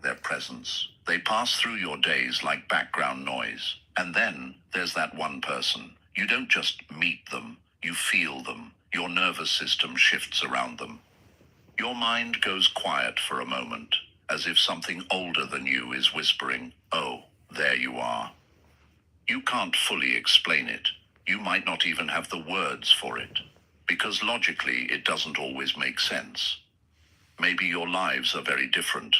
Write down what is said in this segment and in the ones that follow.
their presence. They pass through your days like background noise. And then there's that one person. You don't just meet them, you feel them. Your nervous system shifts around them. Your mind goes quiet for a moment, as if something older than you is whispering, "Oh, there you are." You can't fully explain it. You might not even have the words for it, because logically it doesn't always make sense. Maybe your lives are very different.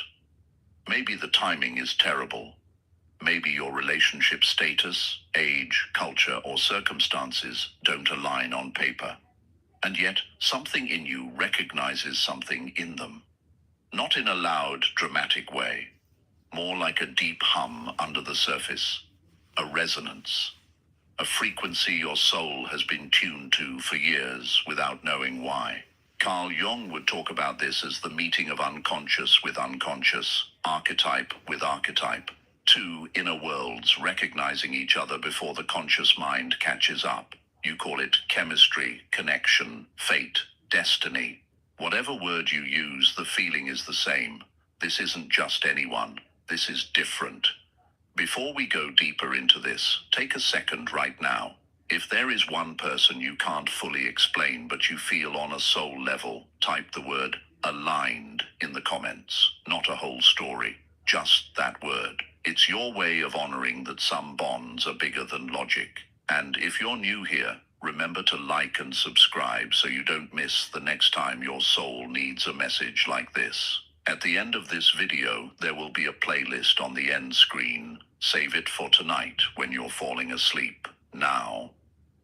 Maybe the timing is terrible. Maybe your relationship status, age, culture, or circumstances don't align on paper. And yet, something in you recognizes something in them. Not in a loud, dramatic way. More like a deep hum under the surface. A resonance. A frequency your soul has been tuned to for years without knowing why. Carl Jung would talk about this as the meeting of unconscious with unconscious, archetype with archetype. Two inner worlds recognizing each other before the conscious mind catches up. You call it chemistry, connection, fate, destiny. Whatever word you use, the feeling is the same. This isn't just anyone. This is different. Before we go deeper into this, take a second right now. If there is one person you can't fully explain but you feel on a soul level, type the word aligned in the comments. Not a whole story, just that word. It's your way of honoring that some bonds are bigger than logic. And if you're new here, remember to like and subscribe so you don't miss the next time your soul needs a message like this. At the end of this video, there will be a playlist on the end screen. Save it for tonight when you're falling asleep. Now,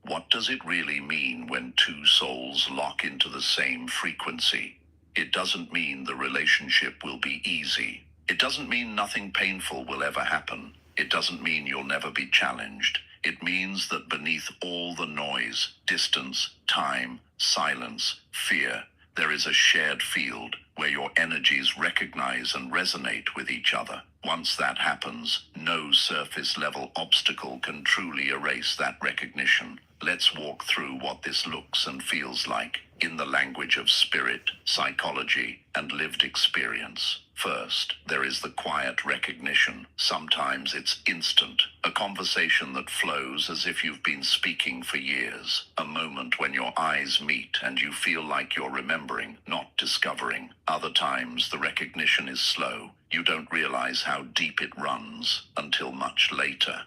what does it really mean when two souls lock into the same frequency? It doesn't mean the relationship will be easy. It doesn't mean nothing painful will ever happen. It doesn't mean you'll never be challenged. It means that beneath all the noise, distance, time, silence, fear, there is a shared field where your energies recognize and resonate with each other. Once that happens, no surface-level obstacle can truly erase that recognition. Let's walk through what this looks and feels like in the language of spirit, psychology, and lived experience. First, there is the quiet recognition. Sometimes it's instant, a conversation that flows as if you've been speaking for years, a moment when your eyes meet and you feel like you're remembering, not discovering. Other times, the recognition is slow. You don't realize how deep it runs until much later.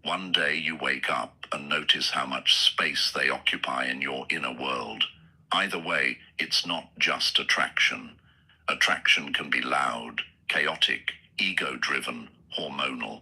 One day you wake up and notice how much space they occupy in your inner world. Either way, it's not just attraction. Attraction can be loud, chaotic, ego-driven, hormonal.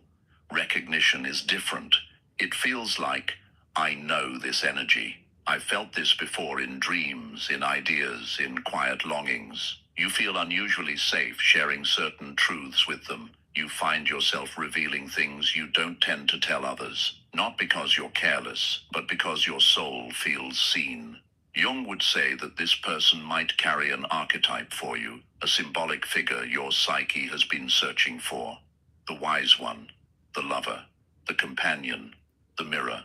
Recognition is different. It feels like, I know this energy. I've felt this before in dreams, in ideas, in quiet longings. You feel unusually safe sharing certain truths with them. You find yourself revealing things you don't tend to tell others, not because you're careless, but because your soul feels seen. Jung would say that this person might carry an archetype for you, a symbolic figure your psyche has been searching for. The wise one, the lover, the companion, the mirror.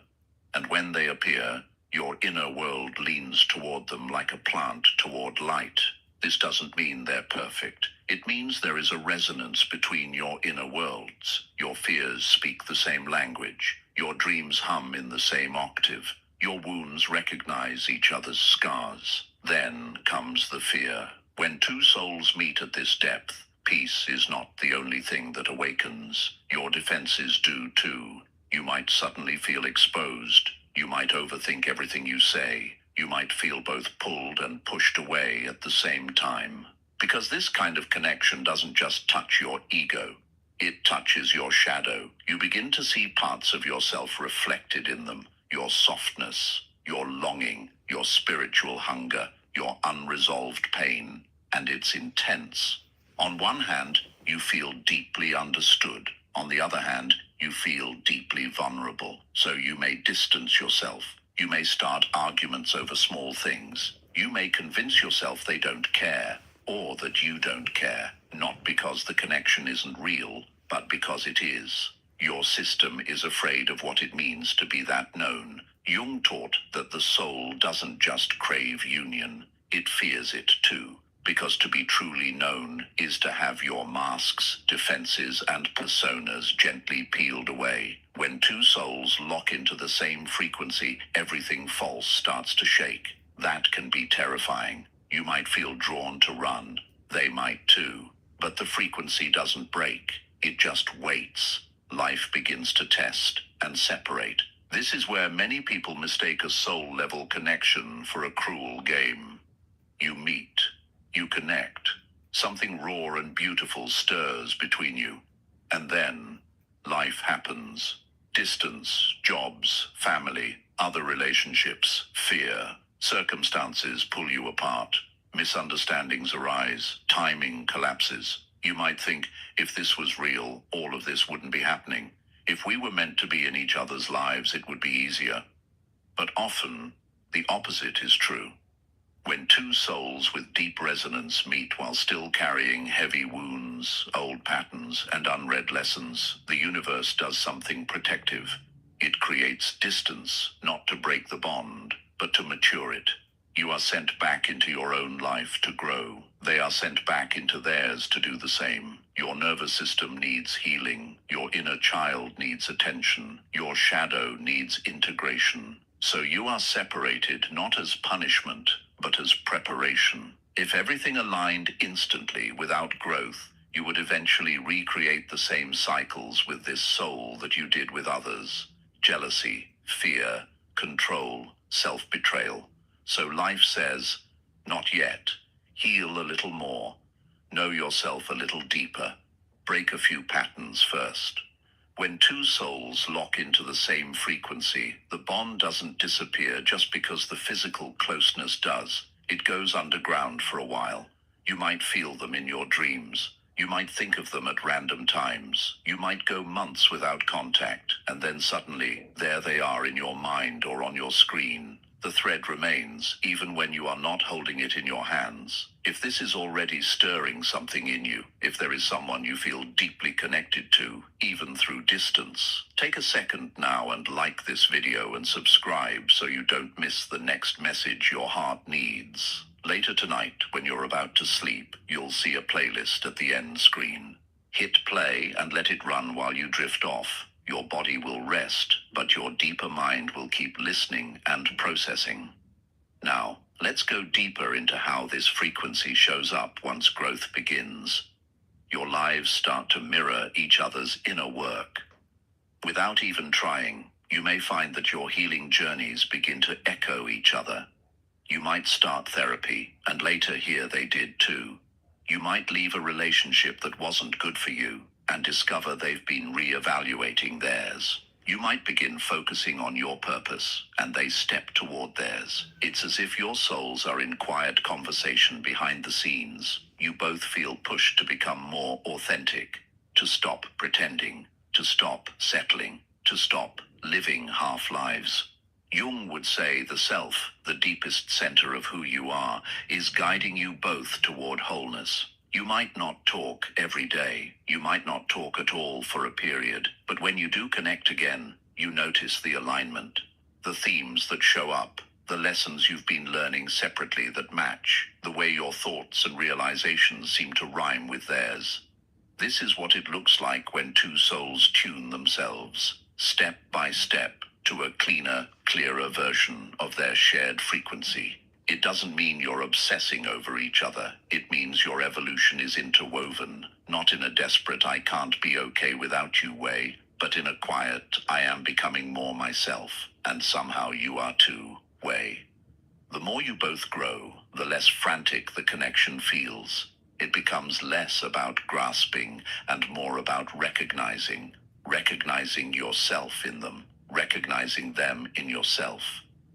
And when they appear, your inner world leans toward them like a plant toward light. This doesn't mean they're perfect. It means there is a resonance between your inner worlds. Your fears speak the same language. Your dreams hum in the same octave. Your wounds recognize each other's scars. Then comes the fear. When two souls meet at this depth, peace is not the only thing that awakens. Your defenses do too. You might suddenly feel exposed. You might overthink everything you say. You might feel both pulled and pushed away at the same time. Because this kind of connection doesn't just touch your ego. It touches your shadow. You begin to see parts of yourself reflected in them. Your softness, your longing, your spiritual hunger, your unresolved pain. And it's intense. On one hand, you feel deeply understood. On the other hand, you feel deeply vulnerable. So you may distance yourself. You may start arguments over small things. You may convince yourself they don't care, or that you don't care, not because the connection isn't real, but because it is. Your system is afraid of what it means to be that known. Jung taught that the soul doesn't just crave union, it fears it too. Because to be truly known is to have your masks, defenses, and personas gently peeled away. When two souls lock into the same frequency, everything false starts to shake. That can be terrifying. You might feel drawn to run. They might too. But the frequency doesn't break. It just waits. Life begins to test and separate. This is where many people mistake a soul-level connection for a cruel game. You meet. You connect. Something raw and beautiful stirs between you. And then, life happens. Distance, jobs, family, other relationships, fear, circumstances pull you apart. Misunderstandings arise. Timing collapses. You might think, if this was real, all of this wouldn't be happening. If we were meant to be in each other's lives, it would be easier. But often, the opposite is true. When two souls with deep resonance meet while still carrying heavy wounds, old patterns, and unread lessons, the universe does something protective. It creates distance, not to break the bond, but to mature it. You are sent back into your own life to grow. They are sent back into theirs to do the same. Your nervous system needs healing. Your inner child needs attention. Your shadow needs integration. So you are separated not as punishment, but as preparation. If everything aligned instantly without growth, you would eventually recreate the same cycles with this soul that you did with others. Jealousy, fear, control, self-betrayal. So life says, not yet. Heal a little more. Know yourself a little deeper. Break a few patterns first. When two souls lock into the same frequency, the bond doesn't disappear just because the physical closeness does. It goes underground for a while. You might feel them in your dreams. You might think of them at random times. You might go months without contact, and then suddenly, there they are in your mind or on your screen. The thread remains, even when you are not holding it in your hands. If this is already stirring something in you, if there is someone you feel deeply connected to, even through distance, take a second now and like this video and subscribe so you don't miss the next message your heart needs. Later tonight, when you're about to sleep, you'll see a playlist at the end screen. Hit play and let it run while you drift off. Your body will rest, but your deeper mind will keep listening and processing. Now, let's go deeper into how this frequency shows up once growth begins. Your lives start to mirror each other's inner work. Without even trying, you may find that your healing journeys begin to echo each other. You might start therapy, and later hear they did too. You might leave a relationship that wasn't good for you, and discover they've been re-evaluating theirs. You might begin focusing on your purpose, and they step toward theirs. It's as if your souls are in quiet conversation behind the scenes. You both feel pushed to become more authentic, to stop pretending, to stop settling, to stop living half-lives. Jung would say the self, the deepest center of who you are, is guiding you both toward wholeness. You might not talk every day. You might not talk at all for a period. But when you do connect again, you notice the alignment, the themes that show up, the lessons you've been learning separately that match, the way your thoughts and realizations seem to rhyme with theirs. This is what it looks like when two souls tune themselves, step by step, to a cleaner, clearer version of their shared frequency. It doesn't mean you're obsessing over each other. It means your evolution is interwoven, not in a desperate I can't be okay without you way, but in a quiet I am becoming more myself, and somehow you are too way. The more you both grow, the less frantic the connection feels. It becomes less about grasping and more about recognizing yourself in them, recognizing them in yourself.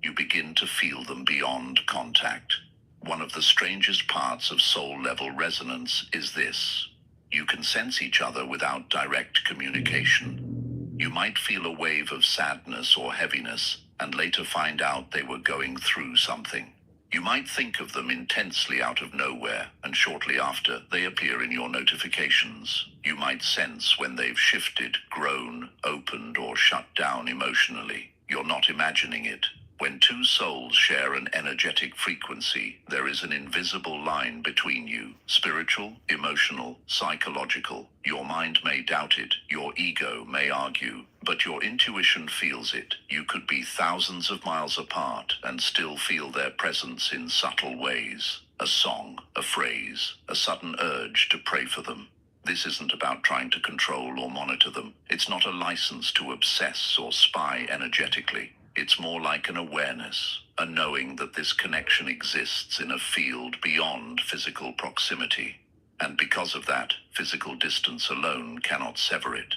You begin to feel them beyond contact. One of the strangest parts of soul-level resonance is this. You can sense each other without direct communication. You might feel a wave of sadness or heaviness, and later find out they were going through something. You might think of them intensely out of nowhere, and shortly after, they appear in your notifications. You might sense when they've shifted, grown, opened, or shut down emotionally. You're not imagining it. When two souls share an energetic frequency, there is an invisible line between you, spiritual, emotional, psychological. Your mind may doubt it, your ego may argue, but your intuition feels it. You could be thousands of miles apart and still feel their presence in subtle ways. A song, a phrase, a sudden urge to pray for them. This isn't about trying to control or monitor them. It's not a license to obsess or spy energetically. It's more like an awareness, a knowing that this connection exists in a field beyond physical proximity. And because of that, physical distance alone cannot sever it.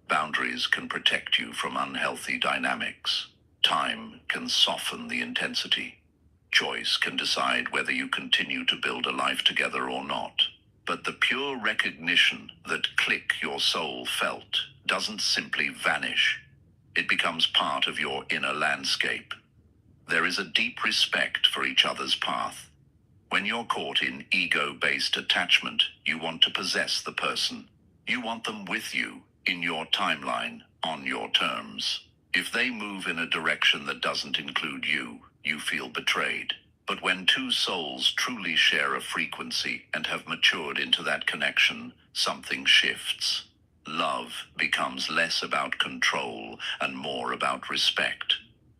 Boundaries can protect you from unhealthy dynamics. Time can soften the intensity. Choice can decide whether you continue to build a life together or not. But the pure recognition that click your soul felt doesn't simply vanish. It becomes part of your inner landscape. There is a deep respect for each other's path. When you're caught in ego-based attachment, you want to possess the person. You want them with you, in your timeline, on your terms. If they move in a direction that doesn't include you, you feel betrayed. But when two souls truly share a frequency and have matured into that connection, something shifts. Love becomes less about control and more about respect.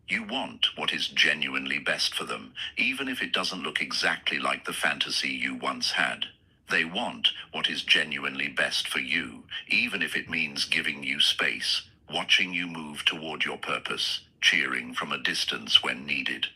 You want what is genuinely best for them, even if it doesn't look exactly like the fantasy you once had. They want what is genuinely best for you, even if it means giving you space, watching you move toward your purpose, cheering from a distance when needed.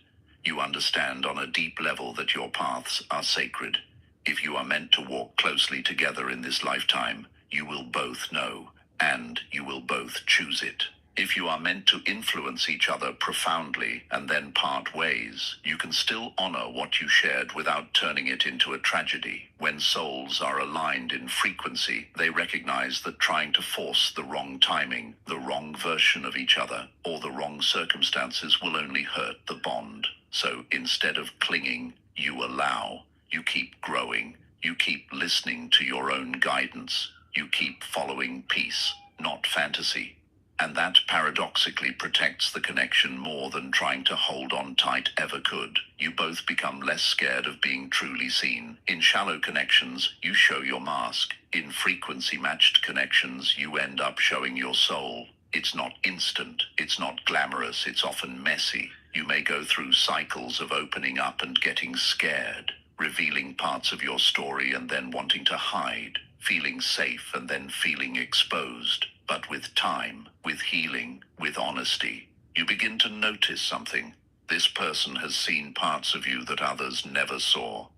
You understand on a deep level that your paths are sacred. If you are meant to walk closely together in this lifetime, you will both know, and you will both choose it. If you are meant to influence each other profoundly and then part ways, you can still honor what you shared without turning it into a tragedy. When souls are aligned in frequency, they recognize that trying to force the wrong timing, the wrong version of each other, or the wrong circumstances will only hurt the bond. So instead of clinging, you allow. You keep growing. You keep listening to your own guidance. You keep following peace, not fantasy. And that paradoxically protects the connection more than trying to hold on tight ever could. You both become less scared of being truly seen. In shallow connections, you show your mask. In frequency-matched connections, you end up showing your soul. It's not instant. It's not glamorous. It's often messy. You may go through cycles of opening up and getting scared, revealing parts of your story and then wanting to hide, feeling safe and then feeling exposed. But with time, with healing, with honesty, you begin to notice something. This person has seen parts of you that others never saw,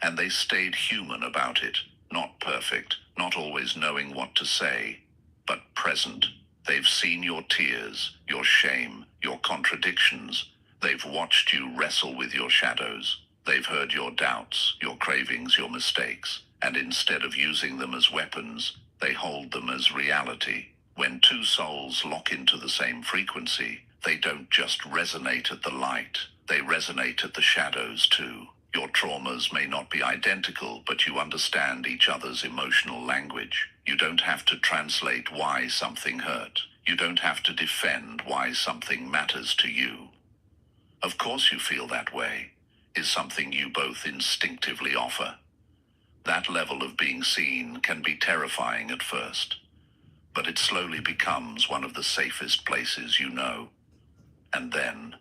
and they stayed human about it, not perfect, not always knowing what to say, but present. They've seen your tears, your shame, your contradictions. They've watched you wrestle with your shadows. They've heard your doubts, your cravings, your mistakes, and instead of using them as weapons, they hold them as reality. When two souls lock into the same frequency, they don't just resonate at the light, they resonate at the shadows too. Your traumas may not be identical, but you understand each other's emotional language. You don't have to translate why something hurt. You don't have to defend why something matters to you. Of course you feel that way, is something you both instinctively offer. That level of being seen can be terrifying at first, but it slowly becomes one of the safest places you know. And then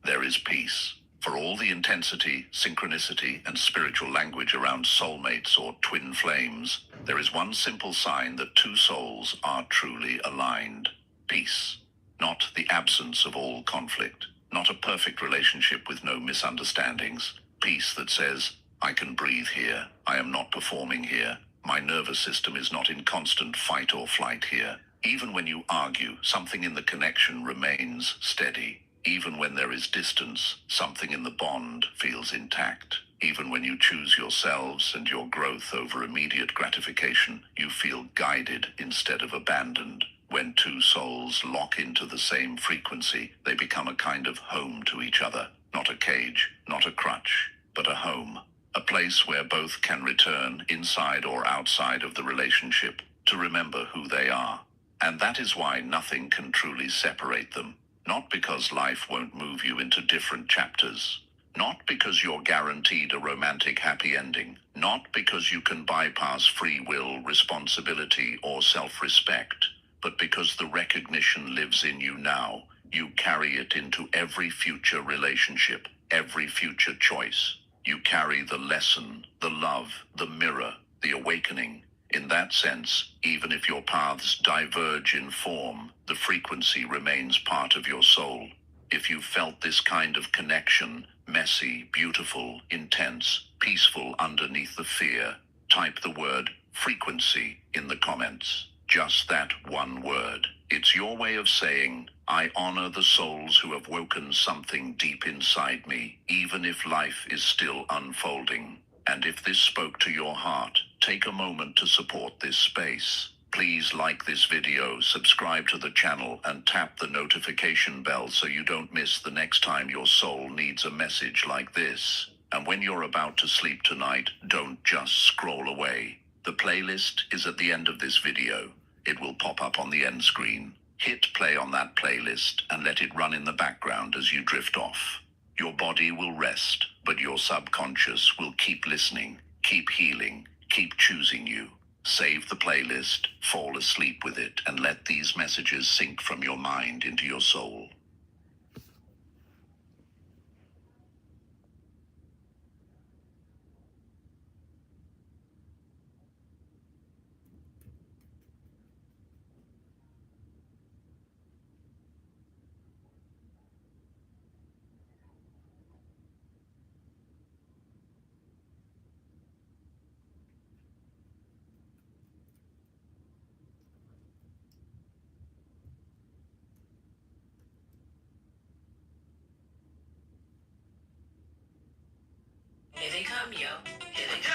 there is peace. For all the intensity, synchronicity, and spiritual language around soulmates or twin flames, there is one simple sign that two souls are truly aligned. Peace. Not the absence of all conflict. Not a perfect relationship with no misunderstandings. Peace that says, I can breathe here. I am not performing here. My nervous system is not in constant fight or flight here. Even when you argue, something in the connection remains steady. Even when there is distance, something in the bond feels intact. Even when you choose yourselves and your growth over immediate gratification, you feel guided instead of abandoned. When two souls lock into the same frequency, they become a kind of home to each other. Not a cage, not a crutch, but a home. A place where both can return, inside or outside of the relationship, to remember who they are. And that is why nothing can truly separate them. Not because life won't move you into different chapters. Not because you're guaranteed a romantic happy ending. Not because you can bypass free will, responsibility, or self-respect. But because the recognition lives in you now. You carry it into every future relationship, every future choice. You carry the lesson, the love, the mirror, the awakening. In that sense, even if your paths diverge in form, the frequency remains part of your soul. If you felt this kind of connection, messy, beautiful, intense, peaceful underneath the fear, type the word frequency in the comments. Just that one word. It's your way of saying, I honor the souls who have woken something deep inside me, even if life is still unfolding. And if this spoke to your heart, take a moment to support this space. Please like this video, subscribe to the channel, and tap the notification bell so you don't miss the next time your soul needs a message like this. And when you're about to sleep tonight, don't just scroll away. The playlist is at the end of this video. It will pop up on the end screen. Hit play on that playlist and let it run in the background as you drift off. Your body will rest, but your subconscious will keep listening, keep healing, keep choosing you. Save the playlist, fall asleep with it, and let these messages sink from your mind into your soul. Here they come, yo. Here they come.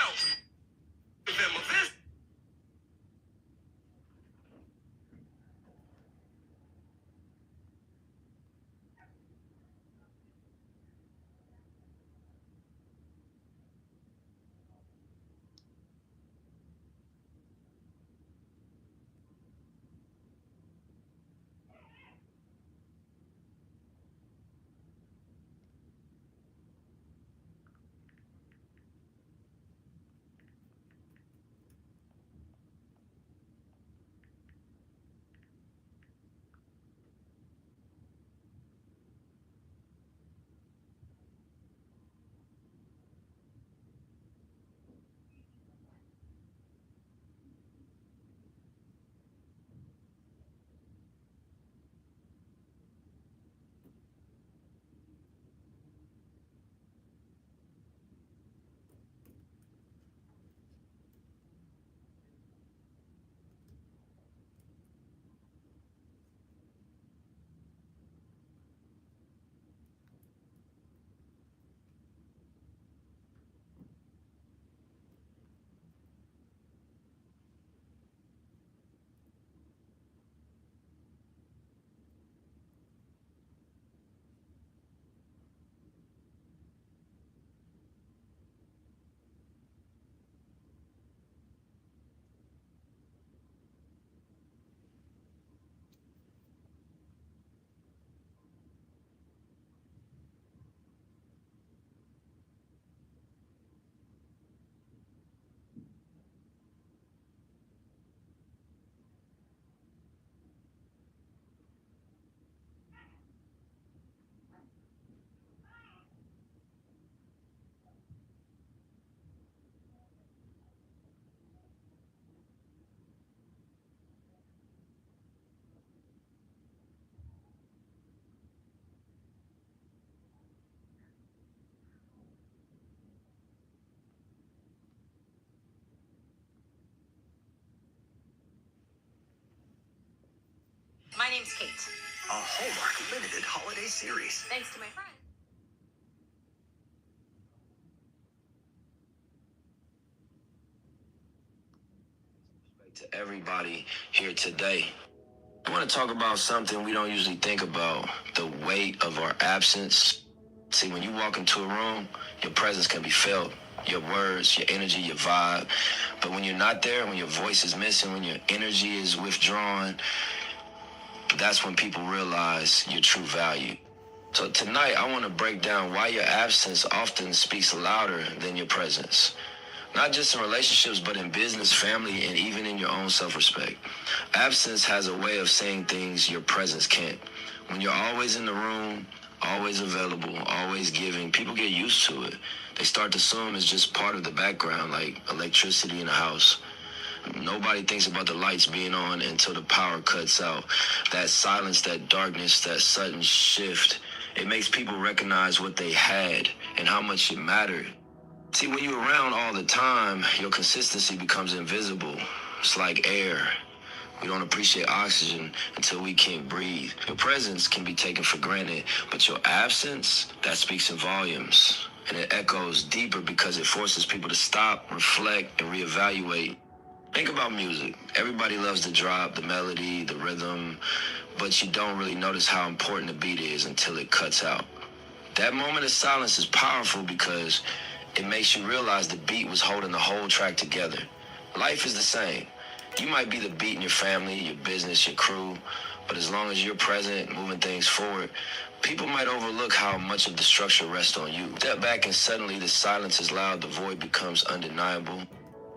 My name's Kate. A Hallmark limited holiday series. Thanks to my friend. To everybody here today, I want to talk about something we don't usually think about, the weight of our absence. See, when you walk into a room, your presence can be felt, your words, your energy, your vibe. But when you're not there, when your voice is missing, when your energy is withdrawn, But that's when people realize your true value. So tonight, I want to break down why your absence often speaks louder than your presence. Not just in relationships, but in business, family, and even in your own self-respect. Absence has a way of saying things your presence can't. When you're always in the room, always available, always giving, people get used to it. They start to assume it's just part of the background, like electricity in a house. Nobody thinks about the lights being on until the power cuts out. That silence, that darkness, that sudden shift, it makes people recognize what they had and how much it mattered. See, when you're around all the time, your consistency becomes invisible. It's like air. We don't appreciate oxygen until we can't breathe. Your presence can be taken for granted, but your absence, that speaks in volumes. And it echoes deeper because it forces people to stop, reflect, and reevaluate. Think about music. Everybody loves the drop, the melody, the rhythm, but you don't really notice how important the beat is until it cuts out. That moment of silence is powerful because it makes you realize the beat was holding the whole track together. Life is the same. You might be the beat in your family, your business, your crew, but as long as you're present, moving things forward, people might overlook how much of the structure rests on you. Step back and suddenly the silence is loud, the void becomes undeniable.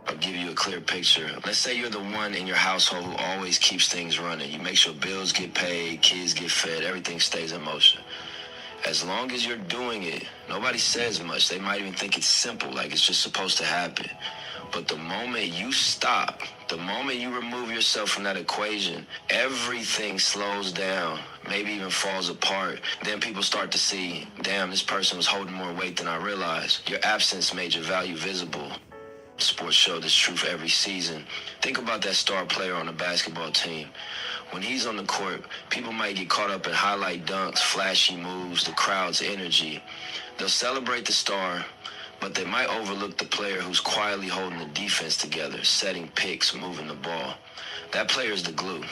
I'll give you a clear picture. Let's say you're the one in your household who always keeps things running. You make sure bills get paid, kids get fed, everything stays in motion. As long as you're doing it, nobody says much. They might even think it's simple, like it's just supposed to happen. But the moment you stop, the moment you remove yourself from that equation, everything slows down, maybe even falls apart. Then people start to see, damn, this person was holding more weight than I realized. Your absence made your value visible. Sports show this truth every season. Think about that star player on the basketball team. When he's on the court, people might get caught up in highlight dunks, flashy moves, the crowd's energy. They'll celebrate the star, but they might overlook the player who's quietly holding the defense together, setting picks, moving the ball. That player is the glue.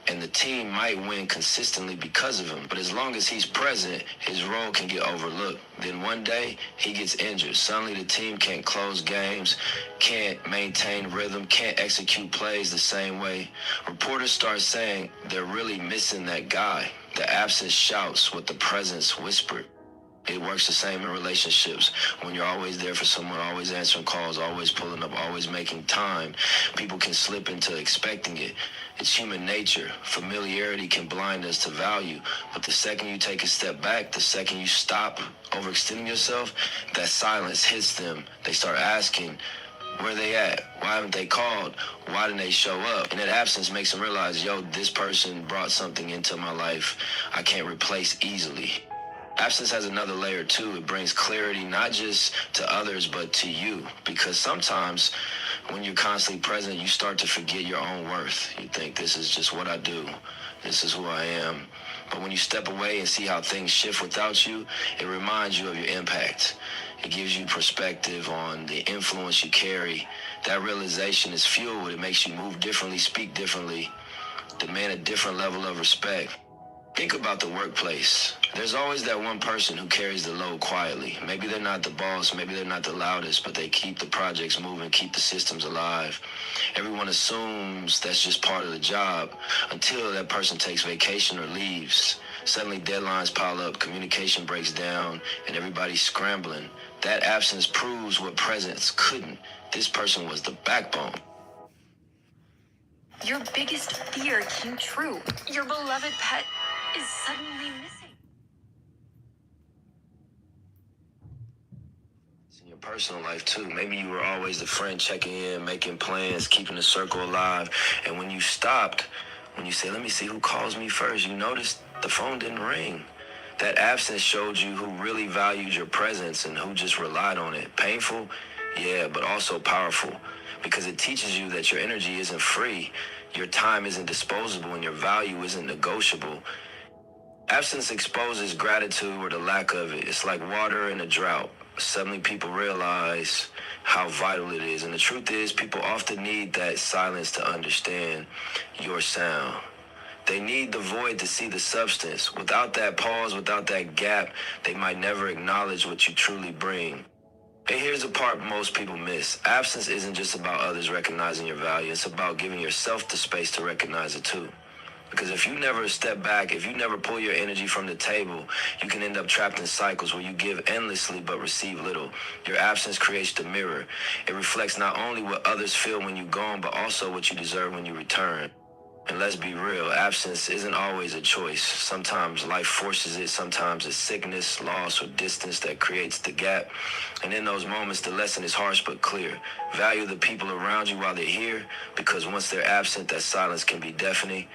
And the team might win consistently because of him. But as long as he's present, his role can get overlooked. Then one day, he gets injured. Suddenly the team can't close games, can't maintain rhythm, can't execute plays the same way. Reporters start saying they're really missing that guy. The absence shouts what the presence whispered. It works the same in relationships. When you're always there for someone, always answering calls, always pulling up, always making time, people can slip into expecting it. It's human nature. Familiarity can blind us to value. But the second you take a step back, the second you stop overextending yourself, that silence hits them. They start asking, where they at? Why haven't they called? Why didn't they show up? And that absence makes them realize, yo, this person brought something into my life I can't replace easily. Absence has another layer too. It brings clarity not just to others, but to you. Because sometimes when you're constantly present, you start to forget your own worth. You think this is just what I do. This is who I am. But when you step away and see how things shift without you, it reminds you of your impact. It gives you perspective on the influence you carry. That realization is fuel. It makes you move differently, speak differently, demand a different level of respect. Think about the workplace. There's always that one person who carries the load quietly. Maybe they're not the boss, maybe they're not the loudest, but they keep the projects moving, keep the systems alive. Everyone assumes that's just part of the job until that person takes vacation or leaves. Suddenly deadlines pile up, communication breaks down, and everybody's scrambling. That absence proves what presence couldn't. This person was the backbone. Your biggest fear came true. Your beloved pet is suddenly missing. In your personal life too. Maybe you were always the friend checking in, making plans, keeping the circle alive. And when you stopped, when you said, let me see who calls me first, you noticed the phone didn't ring. That absence showed you who really valued your presence and who just relied on it. Painful? Yeah, but also powerful. Because it teaches you that your energy isn't free, your time isn't disposable, and your value isn't negotiable. Absence exposes gratitude or the lack of it. It's like water in a drought. Suddenly people realize how vital it is. And the truth is, people often need that silence to understand your sound. They need the void to see the substance. Without that pause, without that gap, they might never acknowledge what you truly bring. And here's the part most people miss. Absence isn't just about others recognizing your value. It's about giving yourself the space to recognize it too. Because if you never step back, if you never pull your energy from the table, you can end up trapped in cycles where you give endlessly but receive little. Your absence creates the mirror. It reflects not only what others feel when you're gone, but also what you deserve when you return. And let's be real, absence isn't always a choice. Sometimes life forces it, sometimes it's sickness, loss, or distance that creates the gap. And in those moments, the lesson is harsh but clear. Value the people around you while they're here, because once they're absent, that silence can be deafening.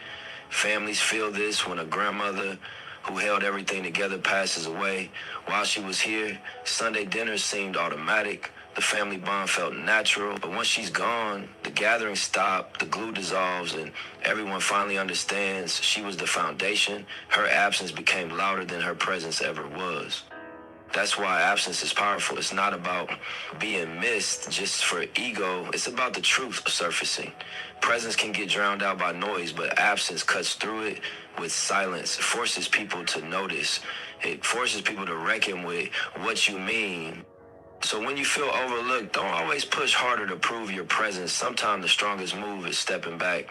Families feel this when a grandmother who held everything together passes away. While she was here, Sunday dinners seemed automatic. The family bond felt natural, but once she's gone, the gathering stopped, the glue dissolves, and everyone finally understands she was the foundation. Her absence became louder than her presence ever was. That's why absence is powerful. It's not about being missed just for ego. It's about the truth surfacing. Presence can get drowned out by noise, but absence cuts through it with silence. It forces people to notice. It forces people to reckon with what you mean. So when you feel overlooked, don't always push harder to prove your presence. Sometimes the strongest move is stepping back,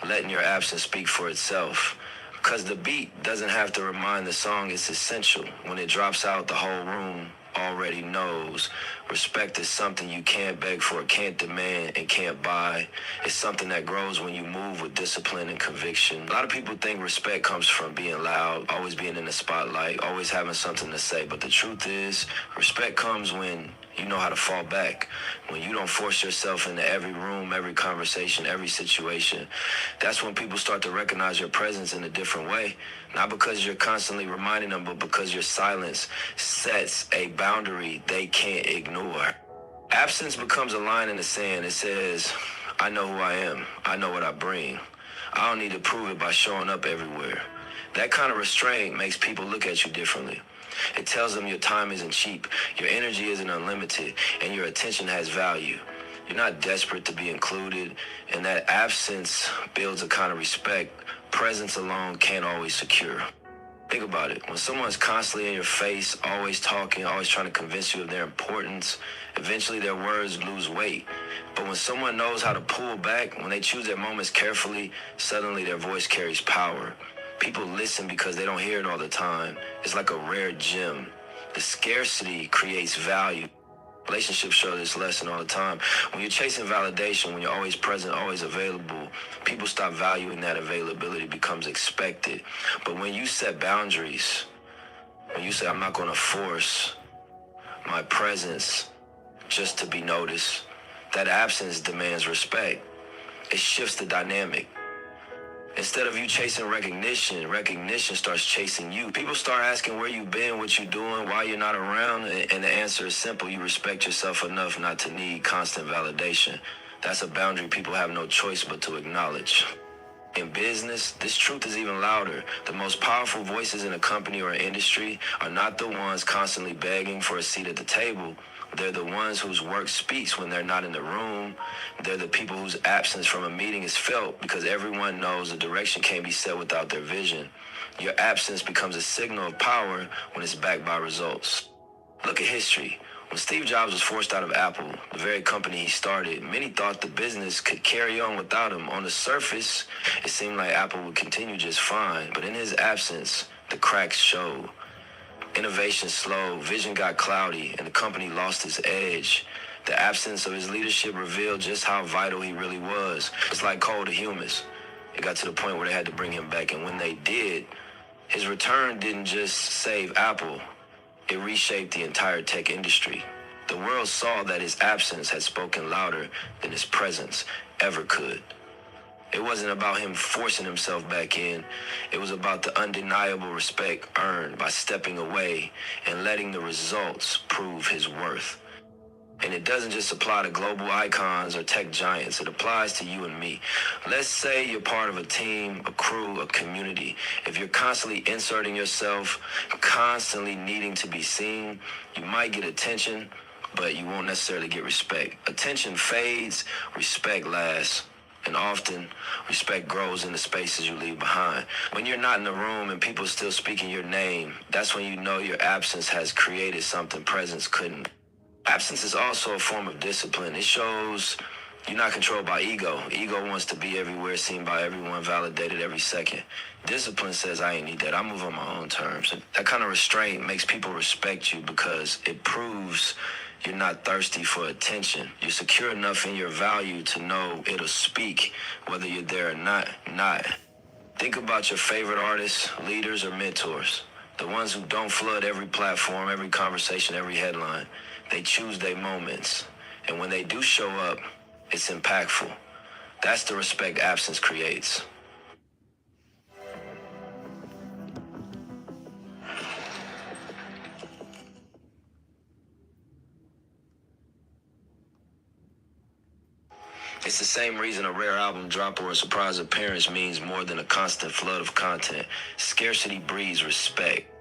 letting your absence speak for itself. Because the beat doesn't have to remind the song it's essential. When it drops out, the whole room already knows. Respect is something you can't beg for, can't demand, and can't buy. It's something that grows when you move with discipline and conviction. A lot of people think respect comes from being loud, always being in the spotlight, always having something to say. But the truth is, respect comes when you know how to fall back, when you don't force yourself into every room, every conversation, every situation. That's when people start to recognize your presence in a different way. Not because you're constantly reminding them, but because your silence sets a boundary they can't ignore. Absence becomes a line in the sand. It says, I know who I am. I know what I bring. I don't need to prove it by showing up everywhere. That kind of restraint makes people look at you differently. It tells them your time isn't cheap, your energy isn't unlimited, and your attention has value. You're not desperate to be included, and that absence builds a kind of respect presence alone can't always secure. Think about it. When someone's constantly in your face, always talking, always trying to convince you of their importance, eventually their words lose weight. But when someone knows how to pull back, when they choose their moments carefully, suddenly their voice carries power. People listen because they don't hear it all the time. It's like a rare gem. The scarcity creates value. Relationships show this lesson all the time. When you're chasing validation, when you're always present, always available, people stop valuing that availability. It becomes expected. But when you set boundaries, when you say, I'm not going to force my presence just to be noticed, that absence demands respect. It shifts the dynamic. Instead of you chasing recognition, recognition starts chasing you. People start asking where you've been, what you're doing, why you're not around, and the answer is simple. You respect yourself enough not to need constant validation. That's a boundary people have no choice but to acknowledge. In business, this truth is even louder. The most powerful voices in a company or an industry are not the ones constantly begging for a seat at the table. They're the ones whose work speaks when they're not in the room. They're the people whose absence from a meeting is felt because everyone knows the direction can't be set without their vision. Your absence becomes a signal of power when it's backed by results. Look at history. When Steve Jobs was forced out of Apple, the very company he started, many thought the business could carry on without him. On the surface, it seemed like Apple would continue just fine, but in his absence, the cracks showed. Innovation slowed, vision got cloudy, and the company lost its edge. The absence of his leadership revealed just how vital he really was. It's like coal to humans. It got to the point where they had to bring him back, and when they did, his return didn't just save Apple. It reshaped the entire tech industry. The world saw that his absence had spoken louder than his presence ever could. It wasn't about him forcing himself back in. It was about the undeniable respect earned by stepping away and letting the results prove his worth. And it doesn't just apply to global icons or tech giants. It applies to you and me. Let's say you're part of a team, a crew, a community. If you're constantly inserting yourself, constantly needing to be seen, you might get attention, but you won't necessarily get respect. Attention fades, respect lasts. And often, respect grows in the spaces you leave behind. When you're not in the room and people are still speaking your name, that's when you know your absence has created something presence couldn't. Absence is also a form of discipline. It shows You're not controlled by ego. Ego wants to be everywhere, seen by everyone, validated every second. Discipline says, I ain't need that. I move on my own terms. And that kind of restraint makes people respect you because it proves you're not thirsty for attention. You're secure enough in your value to know it'll speak, whether you're there or not. Think about your favorite artists, leaders, or mentors. The ones who don't flood every platform, every conversation, every headline. They choose their moments. And when they do show up, it's impactful. That's the respect absence creates. It's the same reason a rare album drop or a surprise appearance means more than a constant flood of content. Scarcity breeds respect.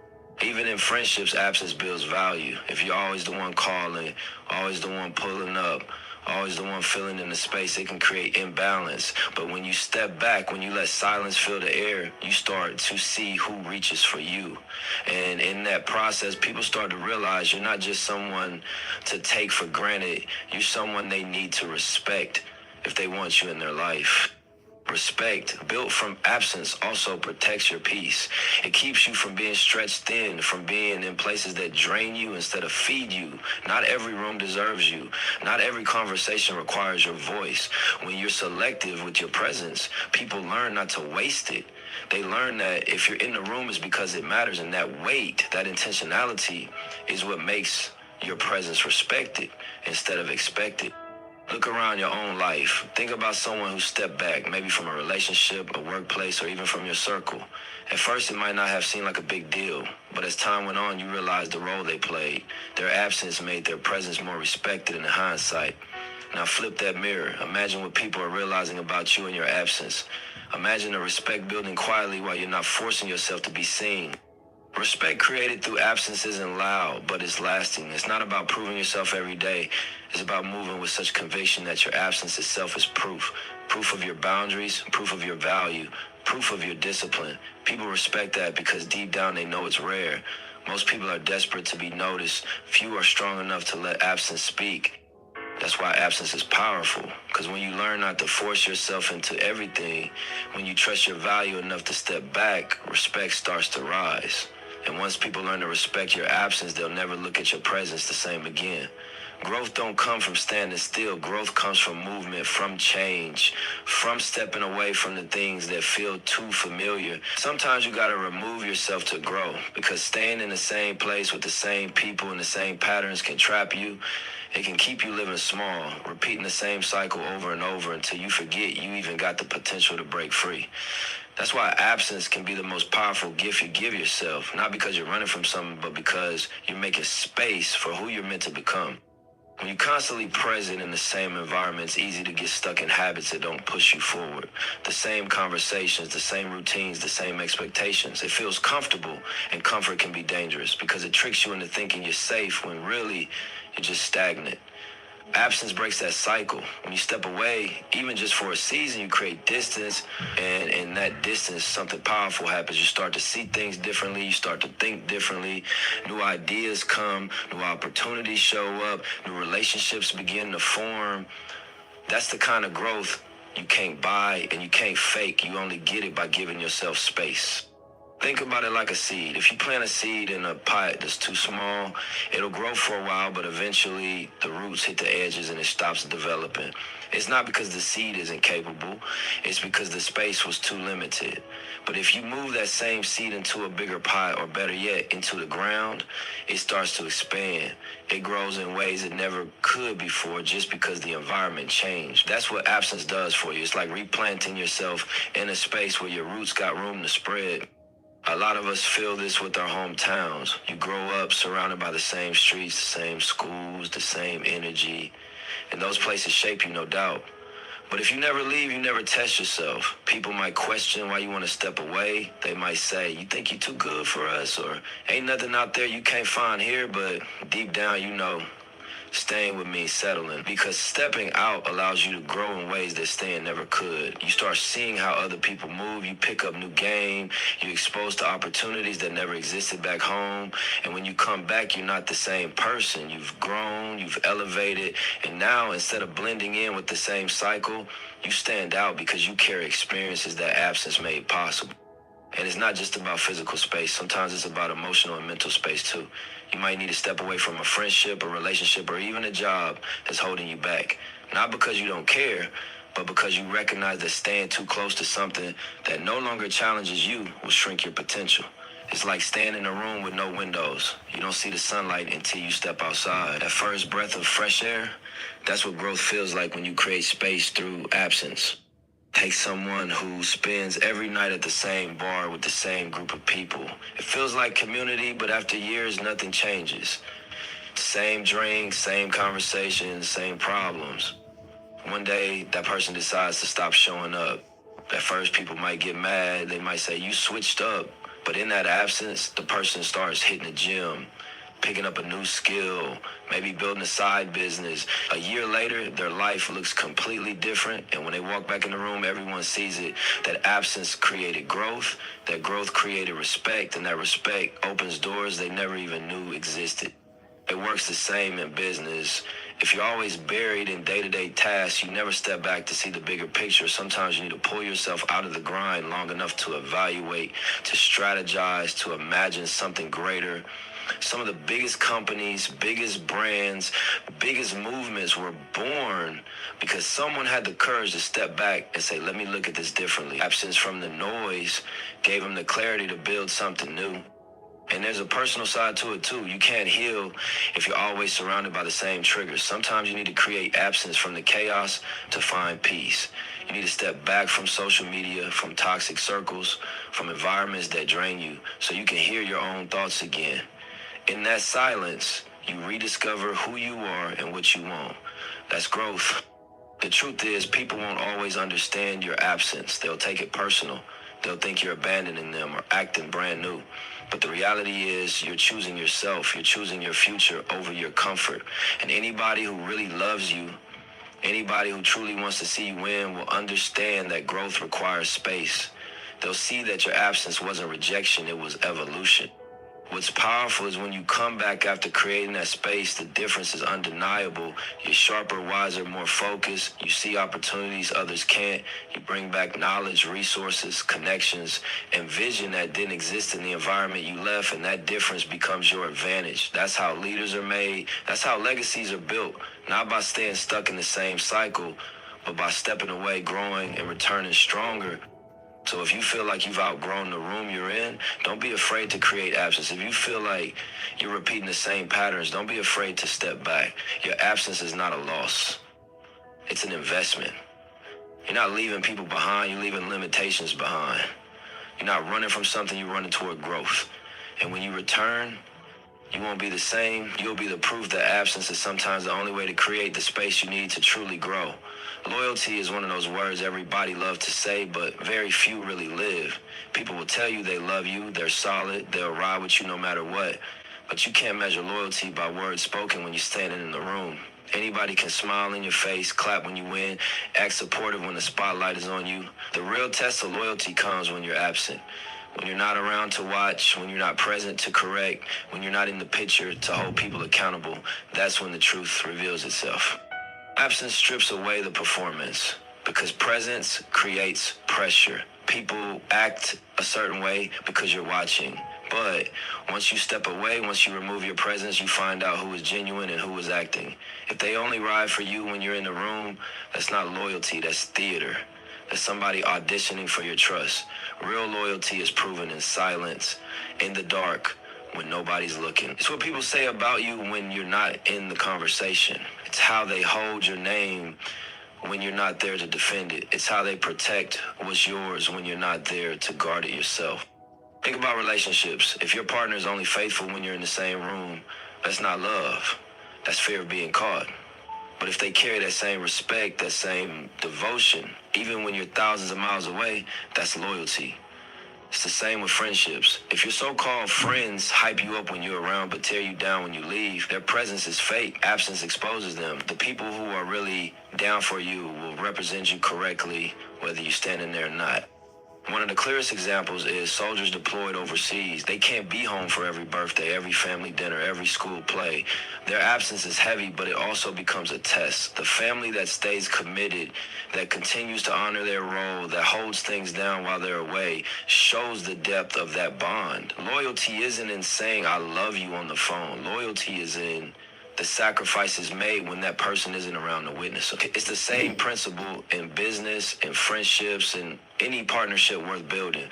Even in friendships, absence builds value. If you're always the one calling, always the one pulling up, always the one filling in the space, it can create imbalance. But when you step back, when you let silence fill the air, you start to see who reaches for you. And in that process, people start to realize you're not just someone to take for granted. You're someone they need to respect if they want you in their life. Respect, built from absence, also protects your peace. It keeps you from being stretched thin, from being in places that drain you instead of feed you. Not every room deserves you. Not every conversation requires your voice. When you're selective with your presence, people learn not to waste it. They learn that if you're in the room, it's because it matters, and that weight, that intentionality, is what makes your presence respected instead of expected. Look around your own life. Think about someone who stepped back, maybe from a relationship, a workplace, or even from your circle. At first, it might not have seemed like a big deal, but as time went on, you realized the role they played. Their absence made their presence more respected in hindsight. Now flip that mirror. Imagine what people are realizing about you in your absence. Imagine the respect building quietly while you're not forcing yourself to be seen. Respect created through absence isn't loud, but it's lasting. It's not about proving yourself every day. It's about moving with such conviction that your absence itself is proof. Proof of your boundaries, proof of your value, proof of your discipline. People respect that because deep down they know it's rare. Most people are desperate to be noticed. Few are strong enough to let absence speak. That's why absence is powerful, because when you learn not to force yourself into everything, when you trust your value enough to step back, respect starts to rise. And once people learn to respect your absence, they'll never look at your presence the same again. Growth don't come from standing still. Growth comes from movement, from change, from stepping away from the things that feel too familiar. Sometimes you gotta remove yourself to grow, because staying in the same place with the same people and the same patterns can trap you. It can keep you living small, repeating the same cycle over and over until you forget you even got the potential to break free. That's why absence can be the most powerful gift you give yourself, not because you're running from something, but because you're making space for who you're meant to become. When you're constantly present in the same environment, it's easy to get stuck in habits that don't push you forward. The same conversations, the same routines, the same expectations. It feels comfortable, and comfort can be dangerous because it tricks you into thinking you're safe when really you're just stagnant. Absence breaks that cycle. When you step away, even just for a season, you create distance, and in that distance, something powerful happens. You start to see things differently. You start to think differently. New ideas come. New opportunities show up. New relationships begin to form. That's the kind of growth you can't buy and you can't fake. You only get it by giving yourself space. Think about it like a seed. If you plant a seed in a pot that's too small, it'll grow for a while, but eventually the roots hit the edges and it stops developing. It's not because the seed isn't capable. It's because the space was too limited. But if you move that same seed into a bigger pot, or better yet, into the ground, it starts to expand. It grows in ways it never could before just because the environment changed. That's what absence does for you. It's like replanting yourself in a space where your roots got room to spread. A lot of us feel this with our hometowns. You grow up surrounded by the same streets, the same schools, the same energy, and those places shape you, no doubt. But if you never leave, you never test yourself. People might question why you want to step away. They might say, you think you're too good for us, or ain't nothing out there you can't find here, but deep down you know Staying would mean settling, because stepping out allows you to grow in ways that staying never could. You start seeing how other people move, you pick up new game, you're exposed to opportunities that never existed back home, and when you come back, you're not the same person. You've grown, you've elevated, and now instead of blending in with the same cycle, you stand out because you carry experiences that absence made possible. And it's not just about physical space. Sometimes it's about emotional and mental space too. You might need to step away from a friendship, a relationship, or even a job that's holding you back. Not because you don't care, but because you recognize that staying too close to something that no longer challenges you will shrink your potential. It's like staying in a room with no windows. You don't see the sunlight until you step outside. That first breath of fresh air, that's what growth feels like when you create space through absence. Take someone who spends every night at the same bar with the same group of people. It feels like community, but after years, nothing changes. Same drinks, same conversations, same problems. One day, that person decides to stop showing up. At first, people might get mad. They might say, you switched up. But in that absence, the person starts hitting the gym, picking up a new skill, maybe building a side business. A year later, their life looks completely different. And when they walk back in the room, everyone sees it. That absence created growth, that growth created respect, and that respect opens doors they never even knew existed. It works the same in business. If you're always buried in day-to-day tasks, you never step back to see the bigger picture. Sometimes you need to pull yourself out of the grind long enough to evaluate, to strategize, to imagine something greater. Some of the biggest companies, biggest brands, biggest movements were born because someone had the courage to step back and say, let me look at this differently. Absence from the noise gave them the clarity to build something new. And there's a personal side to it too. You can't heal if you're always surrounded by the same triggers. Sometimes you need to create absence from the chaos to find peace. You need to step back from social media, from toxic circles, from environments that drain you, so you can hear your own thoughts again. In that silence, you rediscover who you are and what you want. That's growth. The truth is, people won't always understand your absence. They'll take it personal. They'll think you're abandoning them or acting brand new. But the reality is, you're choosing yourself. You're choosing your future over your comfort. And anybody who really loves you, anybody who truly wants to see you win, will understand that growth requires space. They'll see that your absence wasn't rejection, it was evolution. What's powerful is when you come back after creating that space, the difference is undeniable. You're sharper, wiser, more focused. You see opportunities others can't. You bring back knowledge, resources, connections, and vision that didn't exist in the environment you left, and that difference becomes your advantage. That's how leaders are made. That's how legacies are built. Not by staying stuck in the same cycle, but by stepping away, growing, and returning stronger. So if you feel like you've outgrown the room you're in, don't be afraid to create absence. If you feel like you're repeating the same patterns, don't be afraid to step back. Your absence is not a loss. It's an investment. You're not leaving people behind, you're leaving limitations behind. You're not running from something, you're running toward growth. And when you return, you won't be the same. You'll be the proof that absence is sometimes the only way to create the space you need to truly grow. Loyalty is one of those words everybody loves to say, but very few really live. People will tell you they love you, they're solid, they'll ride with you no matter what. But you can't measure loyalty by words spoken when you're standing in the room. Anybody can smile in your face, clap when you win, act supportive when the spotlight is on you. The real test of loyalty comes when you're absent. When you're not around to watch, when you're not present to correct, when you're not in the picture to hold people accountable, that's when the truth reveals itself. Absence strips away the performance because presence creates pressure. People act a certain way because you're watching. But once you step away, once you remove your presence, you find out who is genuine and who is acting. If they only ride for you when you're in the room, that's not loyalty, that's theater. That's somebody auditioning for your trust. Real loyalty is proven in silence, in the dark, when nobody's looking. It's what people say about you when you're not in the conversation. It's how they hold your name when you're not there to defend it. It's how they protect what's yours when you're not there to guard it yourself. Think about relationships. If your partner is only faithful when you're in the same room, that's not love. That's fear of being caught. But if they carry that same respect, that same devotion, even when you're thousands of miles away, that's loyalty. It's the same with friendships. If your so-called friends hype you up when you're around but tear you down when you leave, their presence is fake. Absence exposes them. The people who are really down for you will represent you correctly, whether you're standing there or not. One of the clearest examples is soldiers deployed overseas. They can't be home for every birthday, every family dinner, every school play. Their absence is heavy, but it also becomes a test. The family that stays committed, that continues to honor their role, that holds things down while they're away, shows the depth of that bond. Loyalty isn't in saying I love you on the phone. Loyalty is in the sacrifices made when that person isn't around to witness. Okay, it's the same principle in business, in friendships, and any partnership worth building.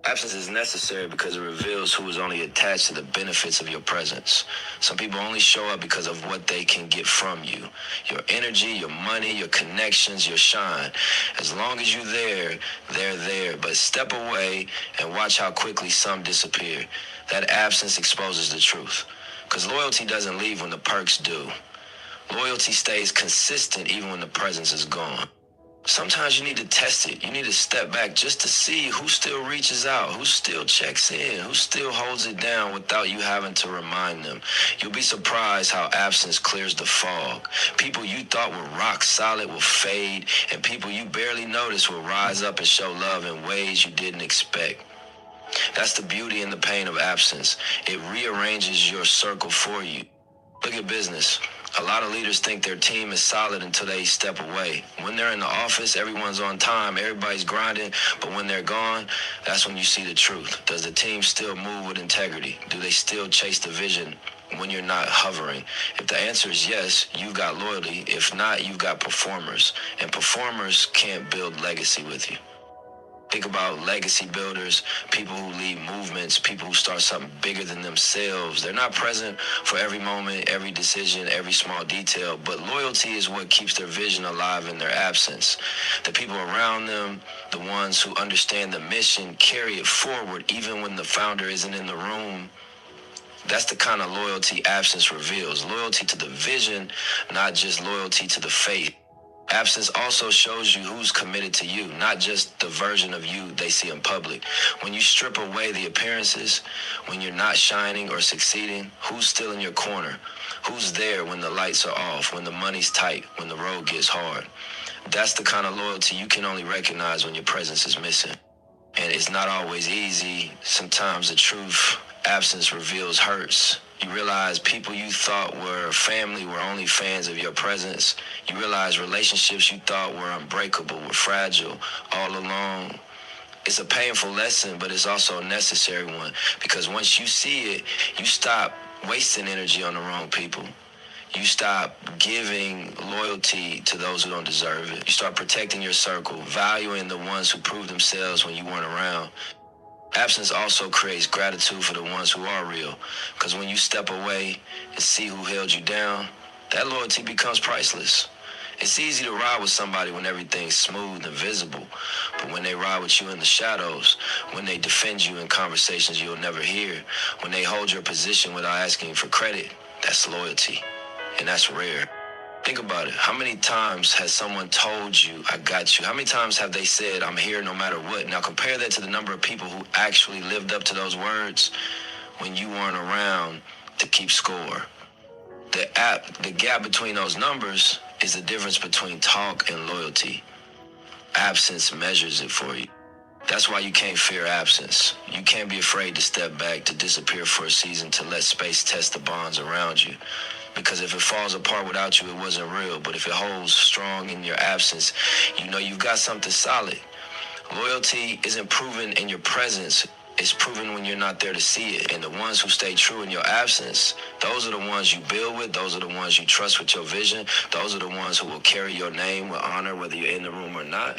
Absence is necessary because it reveals who is only attached to the benefits of your presence. Some people only show up because of what they can get from you. Your energy, your money, your connections, your shine. As long as you're there, they're there. But step away and watch how quickly some disappear. That absence exposes the truth. Because loyalty doesn't leave when the perks do. Loyalty stays consistent even when the presence is gone. Sometimes you need to test it. You need to step back just to see who still reaches out, who still checks in, who still holds it down without you having to remind them. You'll be surprised how absence clears the fog. People you thought were rock solid will fade, and people you barely noticed will rise up and show love in ways you didn't expect. That's the beauty and the pain of absence. It rearranges your circle for you. Look at business. A lot of leaders think their team is solid until they step away. When they're in the office, everyone's on time, everybody's grinding, but when they're gone, that's when you see the truth. Does the team still move with integrity? Do they still chase the vision when you're not hovering? If the answer is yes, you've got loyalty. If not, you've got performers. And performers can't build legacy with you. Think about legacy builders, people who lead movements, people who start something bigger than themselves. They're not present for every moment, every decision, every small detail, but loyalty is what keeps their vision alive in their absence. The people around them, the ones who understand the mission, carry it forward even when the founder isn't in the room. That's the kind of loyalty absence reveals. Loyalty to the vision, not just loyalty to the faith. Absence also shows you who's committed to you, not just the version of you they see in public. When you strip away the appearances, when you're not shining or succeeding, who's still in your corner? Who's there when the lights are off, when the money's tight, when the road gets hard? That's the kind of loyalty you can only recognize when your presence is missing. And it's not always easy. Sometimes the truth absence reveals hurts. You realize people you thought were family were only fans of your presence. You realize relationships you thought were unbreakable were fragile all along. It's a painful lesson, but it's also a necessary one, because once you see it, you stop wasting energy on the wrong people. You stop giving loyalty to those who don't deserve it. You start protecting your circle, valuing the ones who proved themselves when you weren't around. Absence also creates gratitude for the ones who are real, because when you step away and see who held you down, that loyalty becomes priceless. It's easy to ride with somebody when everything's smooth and visible, but when they ride with you in the shadows, when they defend you in conversations you'll never hear, when they hold your position without asking for credit, that's loyalty, and that's rare. Think about it. How many times has someone told you, I got you? How many times have they said, I'm here no matter what? Now compare that to the number of people who actually lived up to those words when you weren't around to keep score. The gap between those numbers is the difference between talk and loyalty. Absence measures it for you. That's why you can't fear absence. You can't be afraid to step back, to disappear for a season, to let space test the bonds around you. Because if it falls apart without you, it wasn't real. But if it holds strong in your absence, you know you've got something solid. Loyalty isn't proven in your presence. It's proven when you're not there to see it. And the ones who stay true in your absence, those are the ones you build with. Those are the ones you trust with your vision. Those are the ones who will carry your name with honor, whether you're in the room or not.